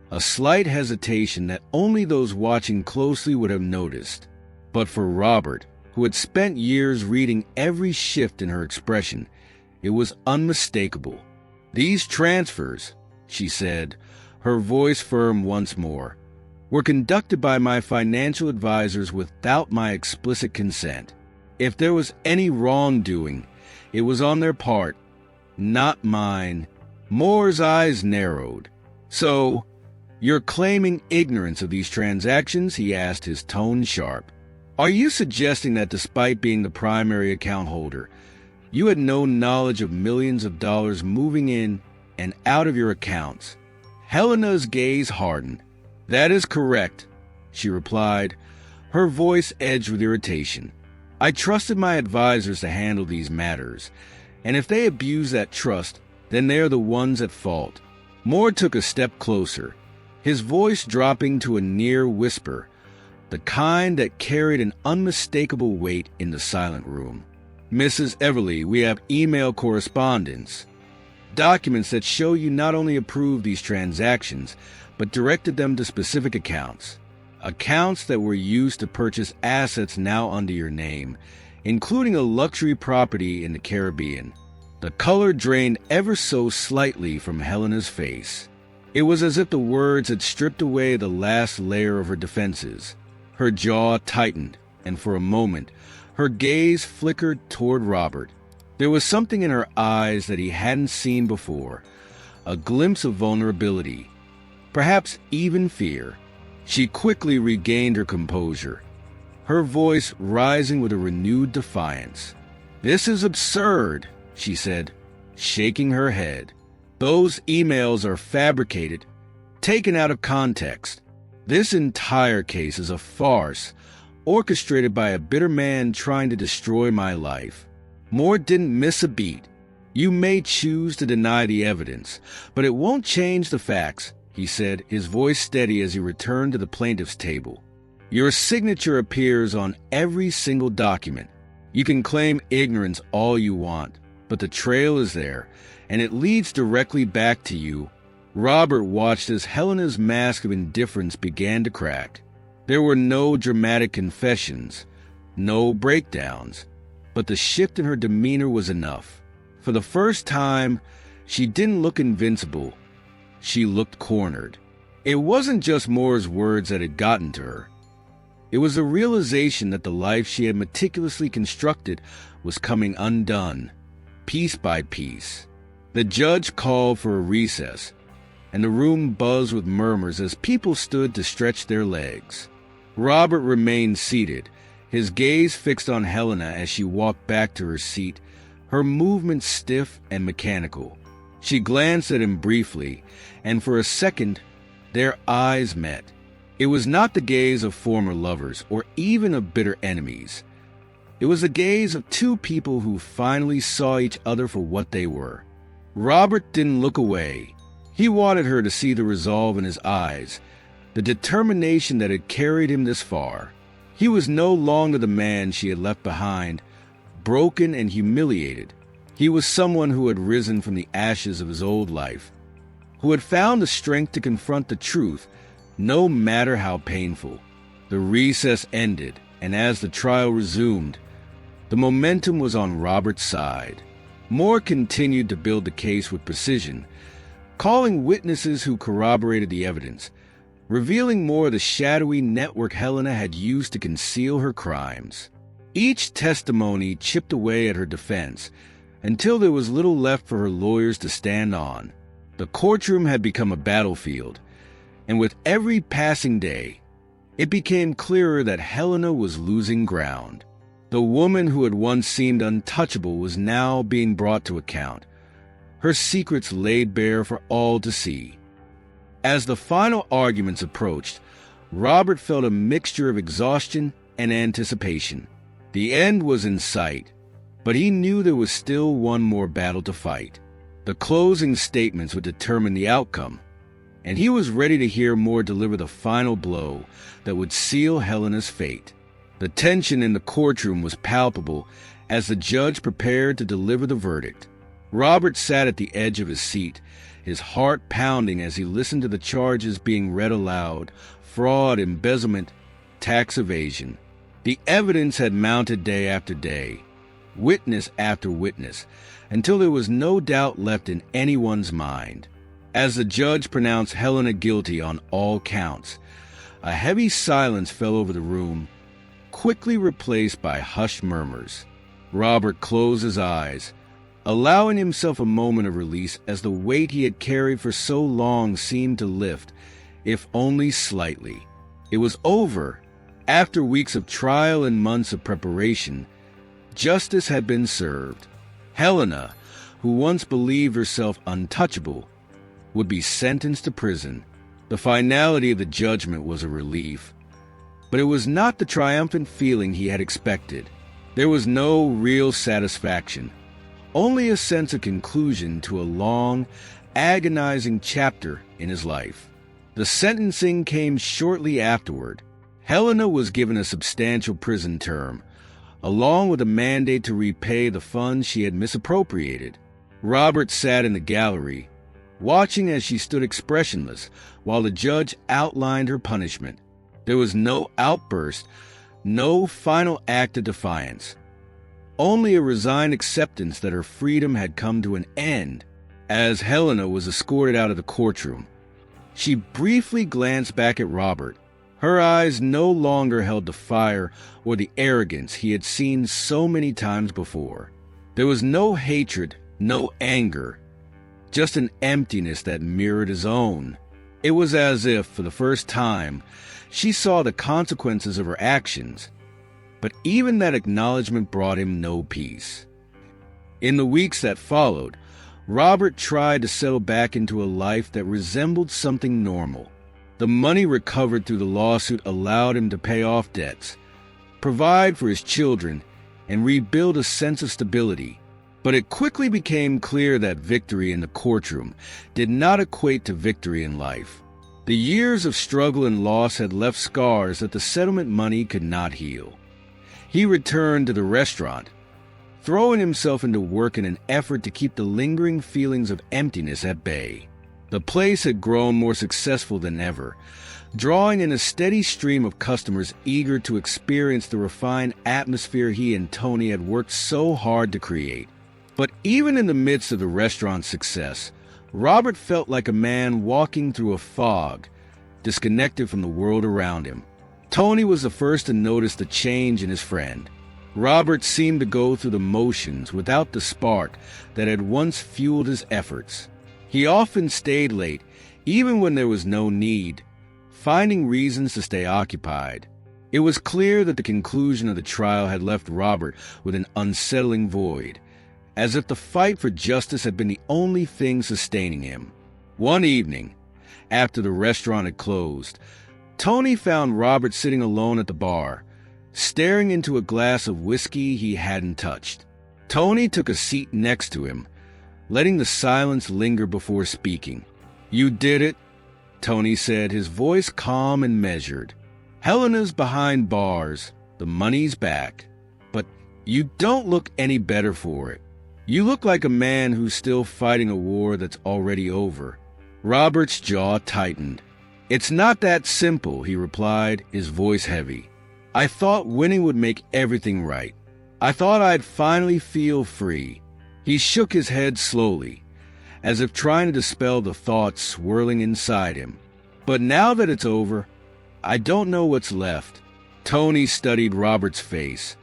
a slight hesitation that only those watching closely would have noticed. But for Robert, who had spent years reading every shift in her expression, it was unmistakable. "These transfers," she said, her voice firm once more, "were conducted by my financial advisors without my explicit consent. If there was any wrongdoing, it was on their part, not mine." Moore's eyes narrowed. "So, you're claiming ignorance of these transactions?" he asked, his tone sharp. "Are you suggesting that despite being the primary account holder, you had no knowledge of millions of dollars moving in and out of your accounts?" Helena's gaze hardened. "That is correct," she replied, her voice edged with irritation. "I trusted my advisors to handle these matters, and if they abuse that trust, then they are the ones at fault." Moore took a step closer, his voice dropping to a near whisper, the kind that carried an unmistakable weight in the silent room. "Mrs. Everly, we have email correspondence. Documents that show you not only approved these transactions, but directed them to specific accounts. Accounts that were used to purchase assets now under your name, including a luxury property in the Caribbean." The color drained ever so slightly from Helena's face. It was as if the words had stripped away the last layer of her defenses. Her jaw tightened, and for a moment, her gaze flickered toward Robert. There was something in her eyes that he hadn't seen before, a glimpse of vulnerability, perhaps even fear. She quickly regained her composure, her voice rising with a renewed defiance. "This is absurd," she said, shaking her head. "Those emails are fabricated, taken out of context. This entire case is a farce, orchestrated by a bitter man trying to destroy my life. Moore didn't miss a beat. You may choose to deny the evidence, but it won't change the facts," he said, his voice steady as he returned to the plaintiff's table. "Your signature appears on every single document. You can claim ignorance all you want, but the trail is there, and it leads directly back to you." Robert watched as Helena's mask of indifference began to crack. There were no dramatic confessions, no breakdowns, but the shift in her demeanor was enough. For the first time, she didn't look invincible. She looked cornered. It wasn't just Moore's words that had gotten to her. It was the realization that the life she had meticulously constructed was coming undone, piece by piece. The judge called for a recess, and the room buzzed with murmurs as people stood to stretch their legs. Robert remained seated, his gaze fixed on Helena as she walked back to her seat, her movements stiff and mechanical. She glanced at him briefly, and for a second, their eyes met. It was not the gaze of former lovers or even of bitter enemies. It was the gaze of two people who finally saw each other for what they were. Robert didn't look away. He wanted her to see the resolve in his eyes, the determination that had carried him this far. He was no longer the man she had left behind, broken and humiliated. He was someone who had risen from the ashes of his old life, who had found the strength to confront the truth, no matter how painful. The recess ended, and as the trial resumed, the momentum was on Robert's side. Moore continued to build the case with precision, calling witnesses who corroborated the evidence, revealing more of the shadowy network Helena had used to conceal her crimes. Each testimony chipped away at her defense until there was little left for her lawyers to stand on. The courtroom had become a battlefield, and with every passing day, it became clearer that Helena was losing ground. The woman who had once seemed untouchable was now being brought to account, her secrets laid bare for all to see. As the final arguments approached, Robert felt a mixture of exhaustion and anticipation. The end was in sight, but he knew there was still one more battle to fight. The closing statements would determine the outcome, and he was ready to hear Moore deliver the final blow that would seal Helena's fate. The tension in the courtroom was palpable as the judge prepared to deliver the verdict. Robert sat at the edge of his seat, his heart pounding as he listened to the charges being read aloud: fraud, embezzlement, tax evasion. The evidence had mounted day after day, witness after witness, until there was no doubt left in anyone's mind. As the judge pronounced Helena guilty on all counts, a heavy silence fell over the room, quickly replaced by hushed murmurs. Robert closed his eyes, allowing himself a moment of release as the weight he had carried for so long seemed to lift, if only slightly. It was over. After weeks of trial and months of preparation, justice had been served. Helena, who once believed herself untouchable, would be sentenced to prison. The finality of the judgment was a relief, but it was not the triumphant feeling he had expected. There was no real satisfaction, only a sense of conclusion to a long, agonizing chapter in his life. The sentencing came shortly afterward. Helena was given a substantial prison term, along with a mandate to repay the funds she had misappropriated. Robert sat in the gallery, watching as she stood expressionless while the judge outlined her punishment. There was no outburst, no final act of defiance, only a resigned acceptance that her freedom had come to an end. As Helena was escorted out of the courtroom, she briefly glanced back at Robert. Her eyes no longer held the fire or the arrogance he had seen so many times before. There was no hatred, no anger, just an emptiness that mirrored his own. It was as if, for the first time, she saw the consequences of her actions, but even that acknowledgement brought him no peace. In the weeks that followed, Robert tried to settle back into a life that resembled something normal. The money recovered through the lawsuit allowed him to pay off debts, provide for his children, and rebuild a sense of stability. But it quickly became clear that victory in the courtroom did not equate to victory in life. The years of struggle and loss had left scars that the settlement money could not heal. He returned to the restaurant, throwing himself into work in an effort to keep the lingering feelings of emptiness at bay. The place had grown more successful than ever, drawing in a steady stream of customers eager to experience the refined atmosphere he and Tony had worked so hard to create. But even in the midst of the restaurant's success, Robert felt like a man walking through a fog, disconnected from the world around him. Tony was the first to notice the change in his friend. Robert seemed to go through the motions without the spark that had once fueled his efforts. He often stayed late, even when there was no need, finding reasons to stay occupied. It was clear that the conclusion of the trial had left Robert with an unsettling void, as if the fight for justice had been the only thing sustaining him. One evening, after the restaurant had closed, Tony found Robert sitting alone at the bar, staring into a glass of whiskey he hadn't touched. Tony took a seat next to him, letting the silence linger before speaking. "You did it," Tony said, his voice calm and measured. "Helena's behind bars. The money's back. But you don't look any better for it. You look like a man who's still fighting a war that's already over." Robert's jaw tightened. "It's not that simple," he replied, his voice heavy. "I thought winning would make everything right. I thought I'd finally feel free." He shook his head slowly, as if trying to dispel the thoughts swirling inside him. "But now that it's over, I don't know what's left." Tony studied Robert's face,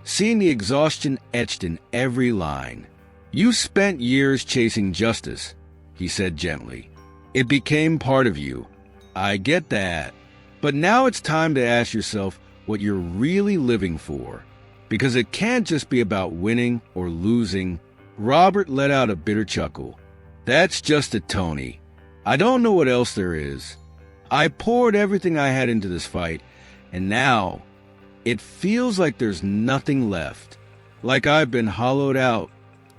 seeing the exhaustion etched in every line. "You spent years chasing justice," he said gently. "It became part of you. I get that. But now it's time to ask yourself what you're really living for. Because it can't just be about winning or losing." Robert let out a bitter chuckle. "That's just it, Tony. I don't know what else there is. I poured everything I had into this fight, and now it feels like there's nothing left. Like I've been hollowed out."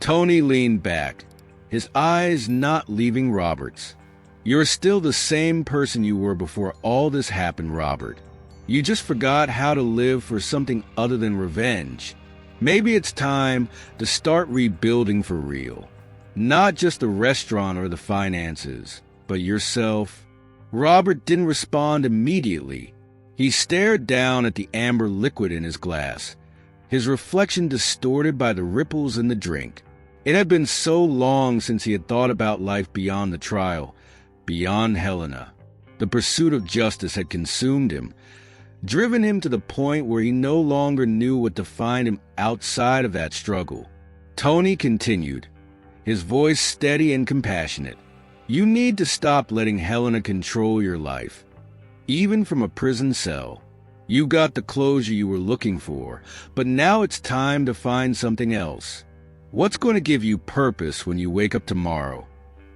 Tony leaned back, his eyes not leaving Robert's. "You're still the same person you were before all this happened, Robert. You just forgot how to live for something other than revenge. Maybe it's time to start rebuilding for real. Not just the restaurant or the finances, but yourself." Robert didn't respond immediately. He stared down at the amber liquid in his glass, his reflection distorted by the ripples in the drink. It had been so long since he had thought about life beyond the trial, beyond Helena. The pursuit of justice had consumed him, driven him to the point where he no longer knew what defined him outside of that struggle. Tony continued, his voice steady and compassionate. "You need to stop letting Helena control your life, even from a prison cell. You got the closure you were looking for, but now it's time to find something else. What's going to give you purpose when you wake up tomorrow?"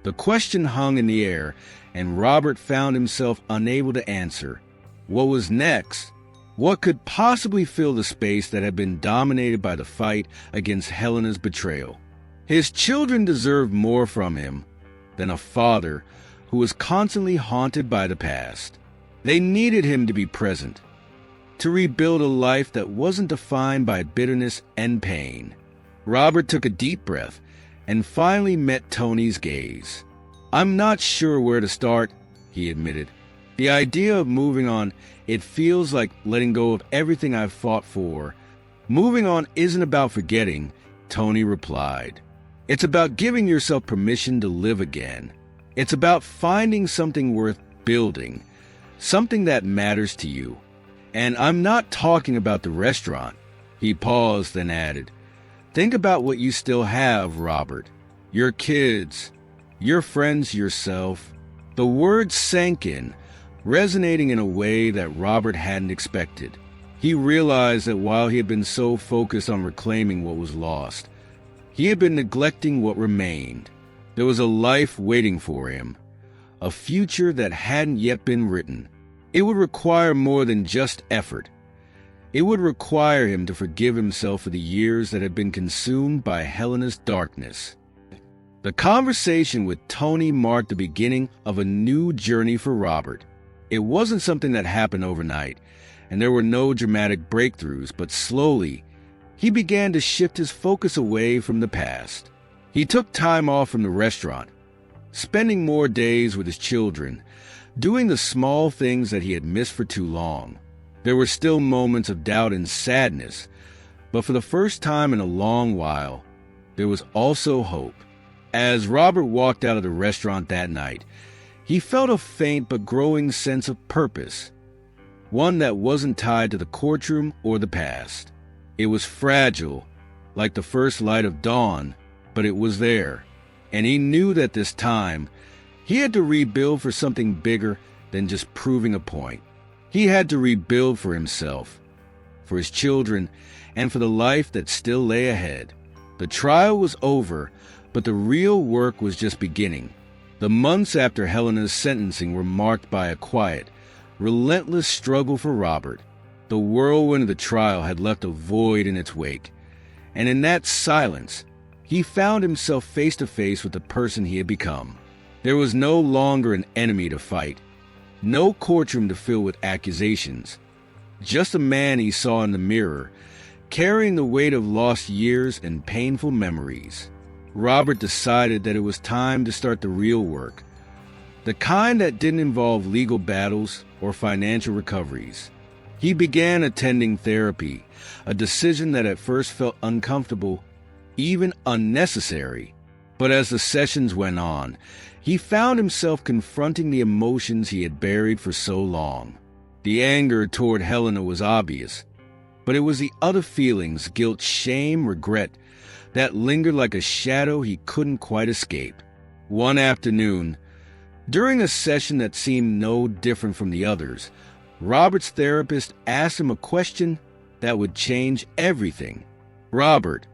The question hung in the air, and Robert found himself unable to answer. What was next? What could possibly fill the space that had been dominated by the fight against Helena's betrayal? His children deserved more from him than a father who was constantly haunted by the past. They needed him to be present, to rebuild a life that wasn't defined by bitterness and pain. Robert took a deep breath and finally met Tony's gaze. "I'm not sure where to start," he admitted. "The idea of moving on, it feels like letting go of everything I've fought for." "Moving on isn't about forgetting," Tony replied. "It's about giving yourself permission to live again. It's about finding something worth building, something that matters to you. And I'm not talking about the restaurant." He paused, then added, "Think about what you still have, Robert. Your kids, your friends, yourself." The words sank in, resonating in a way that Robert hadn't expected. He realized that while he had been so focused on reclaiming what was lost, he had been neglecting what remained. There was a life waiting for him, a future that hadn't yet been written. It would require more than just effort. It would require him to forgive himself for the years that had been consumed by Helena's darkness. The conversation with Tony marked the beginning of a new journey for Robert. It wasn't something that happened overnight, and there were no dramatic breakthroughs, but slowly, he began to shift his focus away from the past. He took time off from the restaurant, spending more days with his children, doing the small things that he had missed for too long. There were still moments of doubt and sadness, but for the first time in a long while, there was also hope. As Robert walked out of the restaurant that night, he felt a faint but growing sense of purpose, one that wasn't tied to the courtroom or the past. It was fragile, like the first light of dawn, but it was there, and he knew that this time, he had to rebuild for something bigger than just proving a point. He had to rebuild for himself, for his children, and for the life that still lay ahead. The trial was over, but the real work was just beginning. The months after Helena's sentencing were marked by a quiet, relentless struggle for Robert. The whirlwind of the trial had left a void in its wake, and in that silence, he found himself face to face with the person he had become. There was no longer an enemy to fight, no courtroom to fill with accusations, just a man he saw in the mirror, carrying the weight of lost years and painful memories. Robert decided that it was time to start the real work, the kind that didn't involve legal battles or financial recoveries. He began attending therapy, a decision that at first felt uncomfortable, even unnecessary. But as the sessions went on, he found himself confronting the emotions he had buried for so long. The anger toward Helena was obvious, but it was the other feelings, guilt, shame, regret, that lingered like a shadow he couldn't quite escape. One afternoon, during a session that seemed no different from the others, Robert's therapist asked him a question that would change everything. "Robert,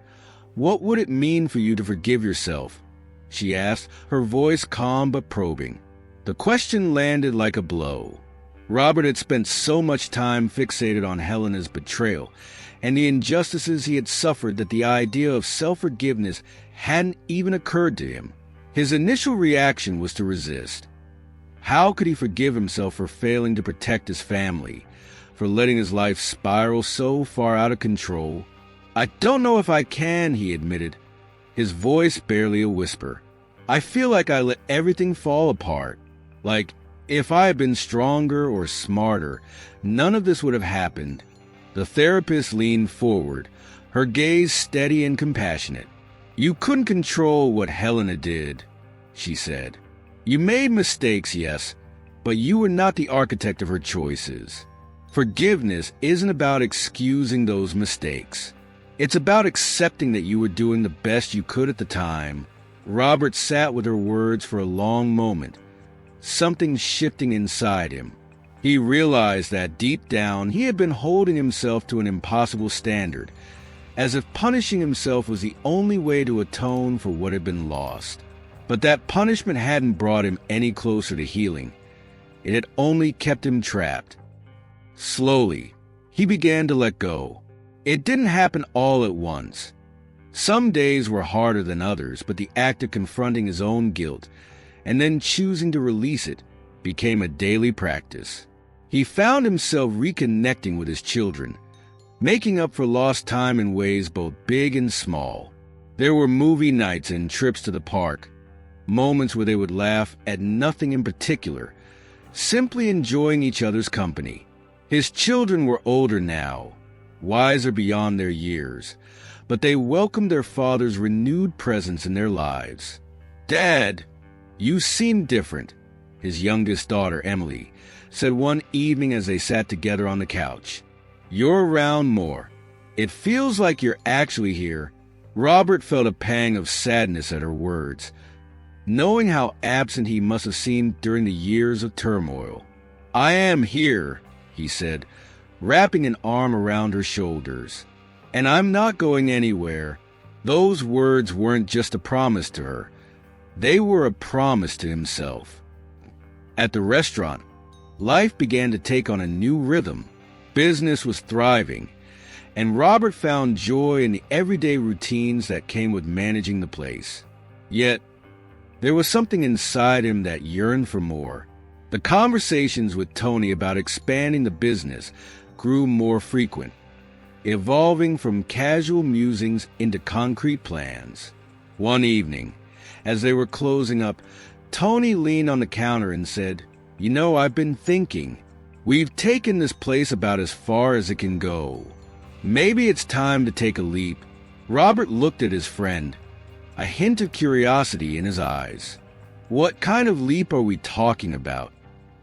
what would it mean for you to forgive yourself?" she asked, her voice calm but probing. The question landed like a blow. Robert had spent so much time fixated on Helena's betrayal and the injustices he had suffered that the idea of self-forgiveness hadn't even occurred to him. His initial reaction was to resist. How could he forgive himself for failing to protect his family, for letting his life spiral so far out of control? "I don't know if I can," he admitted, his voice barely a whisper. "I feel like I let everything fall apart. Like, if I had been stronger or smarter, none of this would have happened." The therapist leaned forward, her gaze steady and compassionate. "You couldn't control what Helena did," she said. "You made mistakes, yes, but you were not the architect of her choices. Forgiveness isn't about excusing those mistakes. It's about accepting that you were doing the best you could at the time." Robert sat with her words for a long moment, something shifting inside him. He realized that deep down he had been holding himself to an impossible standard, as if punishing himself was the only way to atone for what had been lost. But that punishment hadn't brought him any closer to healing. It had only kept him trapped. Slowly, he began to let go. It didn't happen all at once. Some days were harder than others, but the act of confronting his own guilt and then choosing to release it became a daily practice. He found himself reconnecting with his children, making up for lost time in ways both big and small. There were movie nights and trips to the park, moments where they would laugh at nothing in particular, simply enjoying each other's company. His children were older now, wiser beyond their years, but they welcomed their father's renewed presence in their lives. "Dad, you seem different," his youngest daughter, Emily, said one evening as they sat together on the couch. "You're around more. It feels like you're actually here." Robert felt a pang of sadness at her words, knowing how absent he must have seemed during the years of turmoil. "I am here," he said, wrapping an arm around her shoulders. "And I'm not going anywhere." Those words weren't just a promise to her. They were a promise to himself. At the restaurant, life began to take on a new rhythm. Business was thriving, and Robert found joy in the everyday routines that came with managing the place. Yet, there was something inside him that yearned for more. The conversations with Tony about expanding the business grew more frequent, evolving from casual musings into concrete plans. One evening, as they were closing up, Tony leaned on the counter and said, "You know, I've been thinking. We've taken this place about as far as it can go. Maybe it's time to take a leap." Robert looked at his friend, a hint of curiosity in his eyes. "What kind of leap are we talking about?"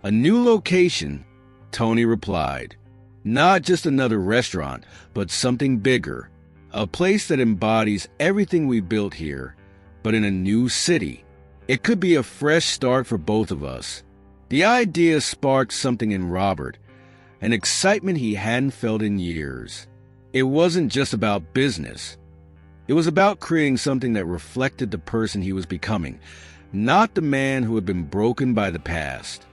"A new location," Tony replied. "Not just another restaurant, but something bigger. A place that embodies everything we built here, but in a new city. It could be a fresh start for both of us." The idea sparked something in Robert, an excitement he hadn't felt in years. It wasn't just about business. It was about creating something that reflected the person he was becoming, not the man who had been broken by the past.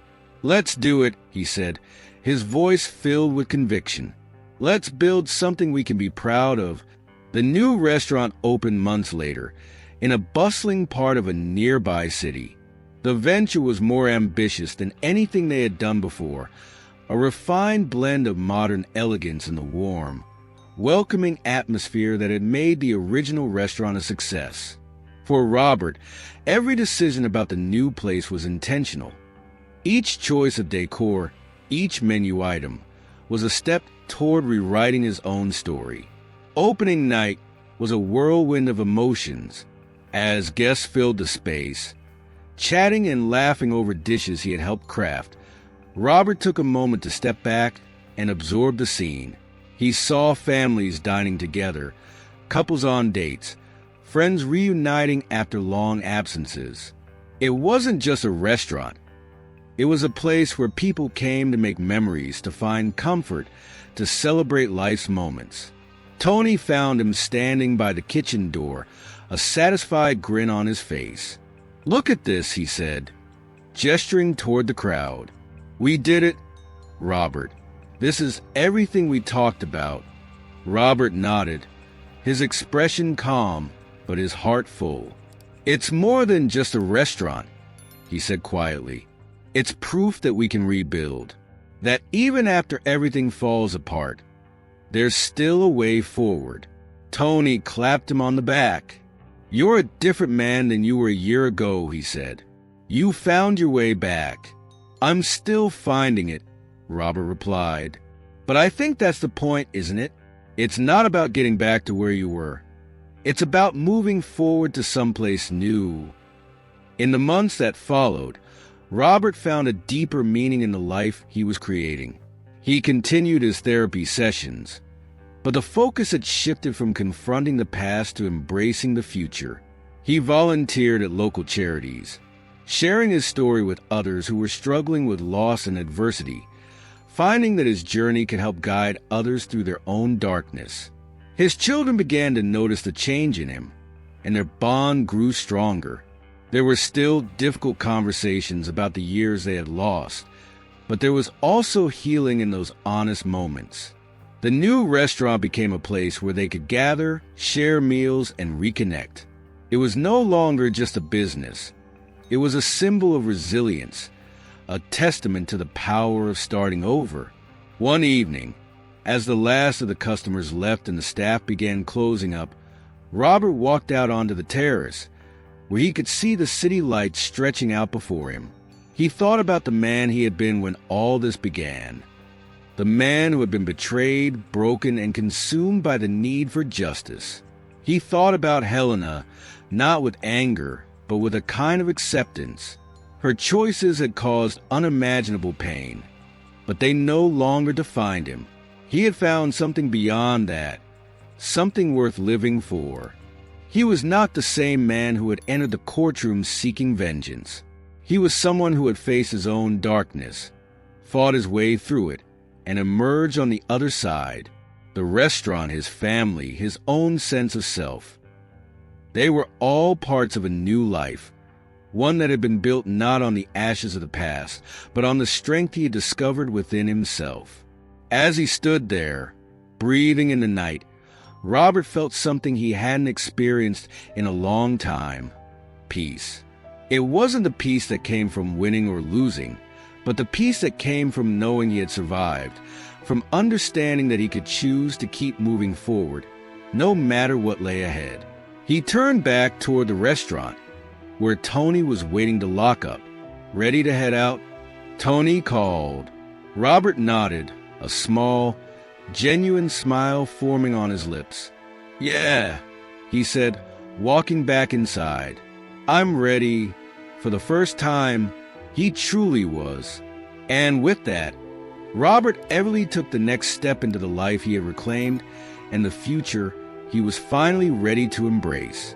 "Let's do it," he said, his voice filled with conviction. "Let's build something we can be proud of." The new restaurant opened months later, in a bustling part of a nearby city. The venture was more ambitious than anything they had done before, a refined blend of modern elegance and the warm, welcoming atmosphere that had made the original restaurant a success. For Robert, every decision about the new place was intentional. Each choice of decor, each menu item, was a step toward rewriting his own story. Opening night was a whirlwind of emotions. As guests filled the space, chatting and laughing over dishes he had helped craft, Robert took a moment to step back and absorb the scene. He saw families dining together, couples on dates, friends reuniting after long absences. It wasn't just a restaurant. It was a place where people came to make memories, to find comfort, to celebrate life's moments. Tony found him standing by the kitchen door, a satisfied grin on his face. "Look at this," he said, gesturing toward the crowd. "We did it, Robert. This is everything we talked about." Robert nodded, his expression calm, but his heart full. "It's more than just a restaurant," he said quietly. "It's proof that we can rebuild, that even after everything falls apart, there's still a way forward." Tony clapped him on the back. "You're a different man than you were a year ago," he said. "You found your way back." "I'm still finding it," Robert replied. "But I think that's the point, isn't it? It's not about getting back to where you were. It's about moving forward to someplace new." In the months that followed, Robert found a deeper meaning in the life he was creating. He continued his therapy sessions, but the focus had shifted from confronting the past to embracing the future. He volunteered at local charities, sharing his story with others who were struggling with loss and adversity, finding that his journey could help guide others through their own darkness. His children began to notice the change in him, and their bond grew stronger. There were still difficult conversations about the years they had lost, but there was also healing in those honest moments. The new restaurant became a place where they could gather, share meals, and reconnect. It was no longer just a business. It was a symbol of resilience, a testament to the power of starting over. One evening, as the last of the customers left and the staff began closing up, Robert walked out onto the terrace, where he could see the city lights stretching out before him. He thought about the man he had been when all this began. The man who had been betrayed, broken, and consumed by the need for justice. He thought about Helena, not with anger, but with a kind of acceptance. Her choices had caused unimaginable pain, but they no longer defined him. He had found something beyond that, something worth living for. He was not the same man who had entered the courtroom seeking vengeance. He was someone who had faced his own darkness, fought his way through it, and emerged on the other side. The restaurant, his family, his own sense of self. They were all parts of a new life, one that had been built not on the ashes of the past, but on the strength he had discovered within himself. As he stood there, breathing in the night, Robert felt something he hadn't experienced in a long time: peace. It wasn't the peace that came from winning or losing, but the peace that came from knowing he had survived, from understanding that he could choose to keep moving forward, no matter what lay ahead. He turned back toward the restaurant, where Tony was waiting to lock up, ready to head out. Tony called. Robert nodded, a small, genuine smile forming on his lips. "Yeah," he said, walking back inside. "I'm ready." For the first time, he truly was. And with that, Robert Everly took the next step into the life he had reclaimed and the future he was finally ready to embrace.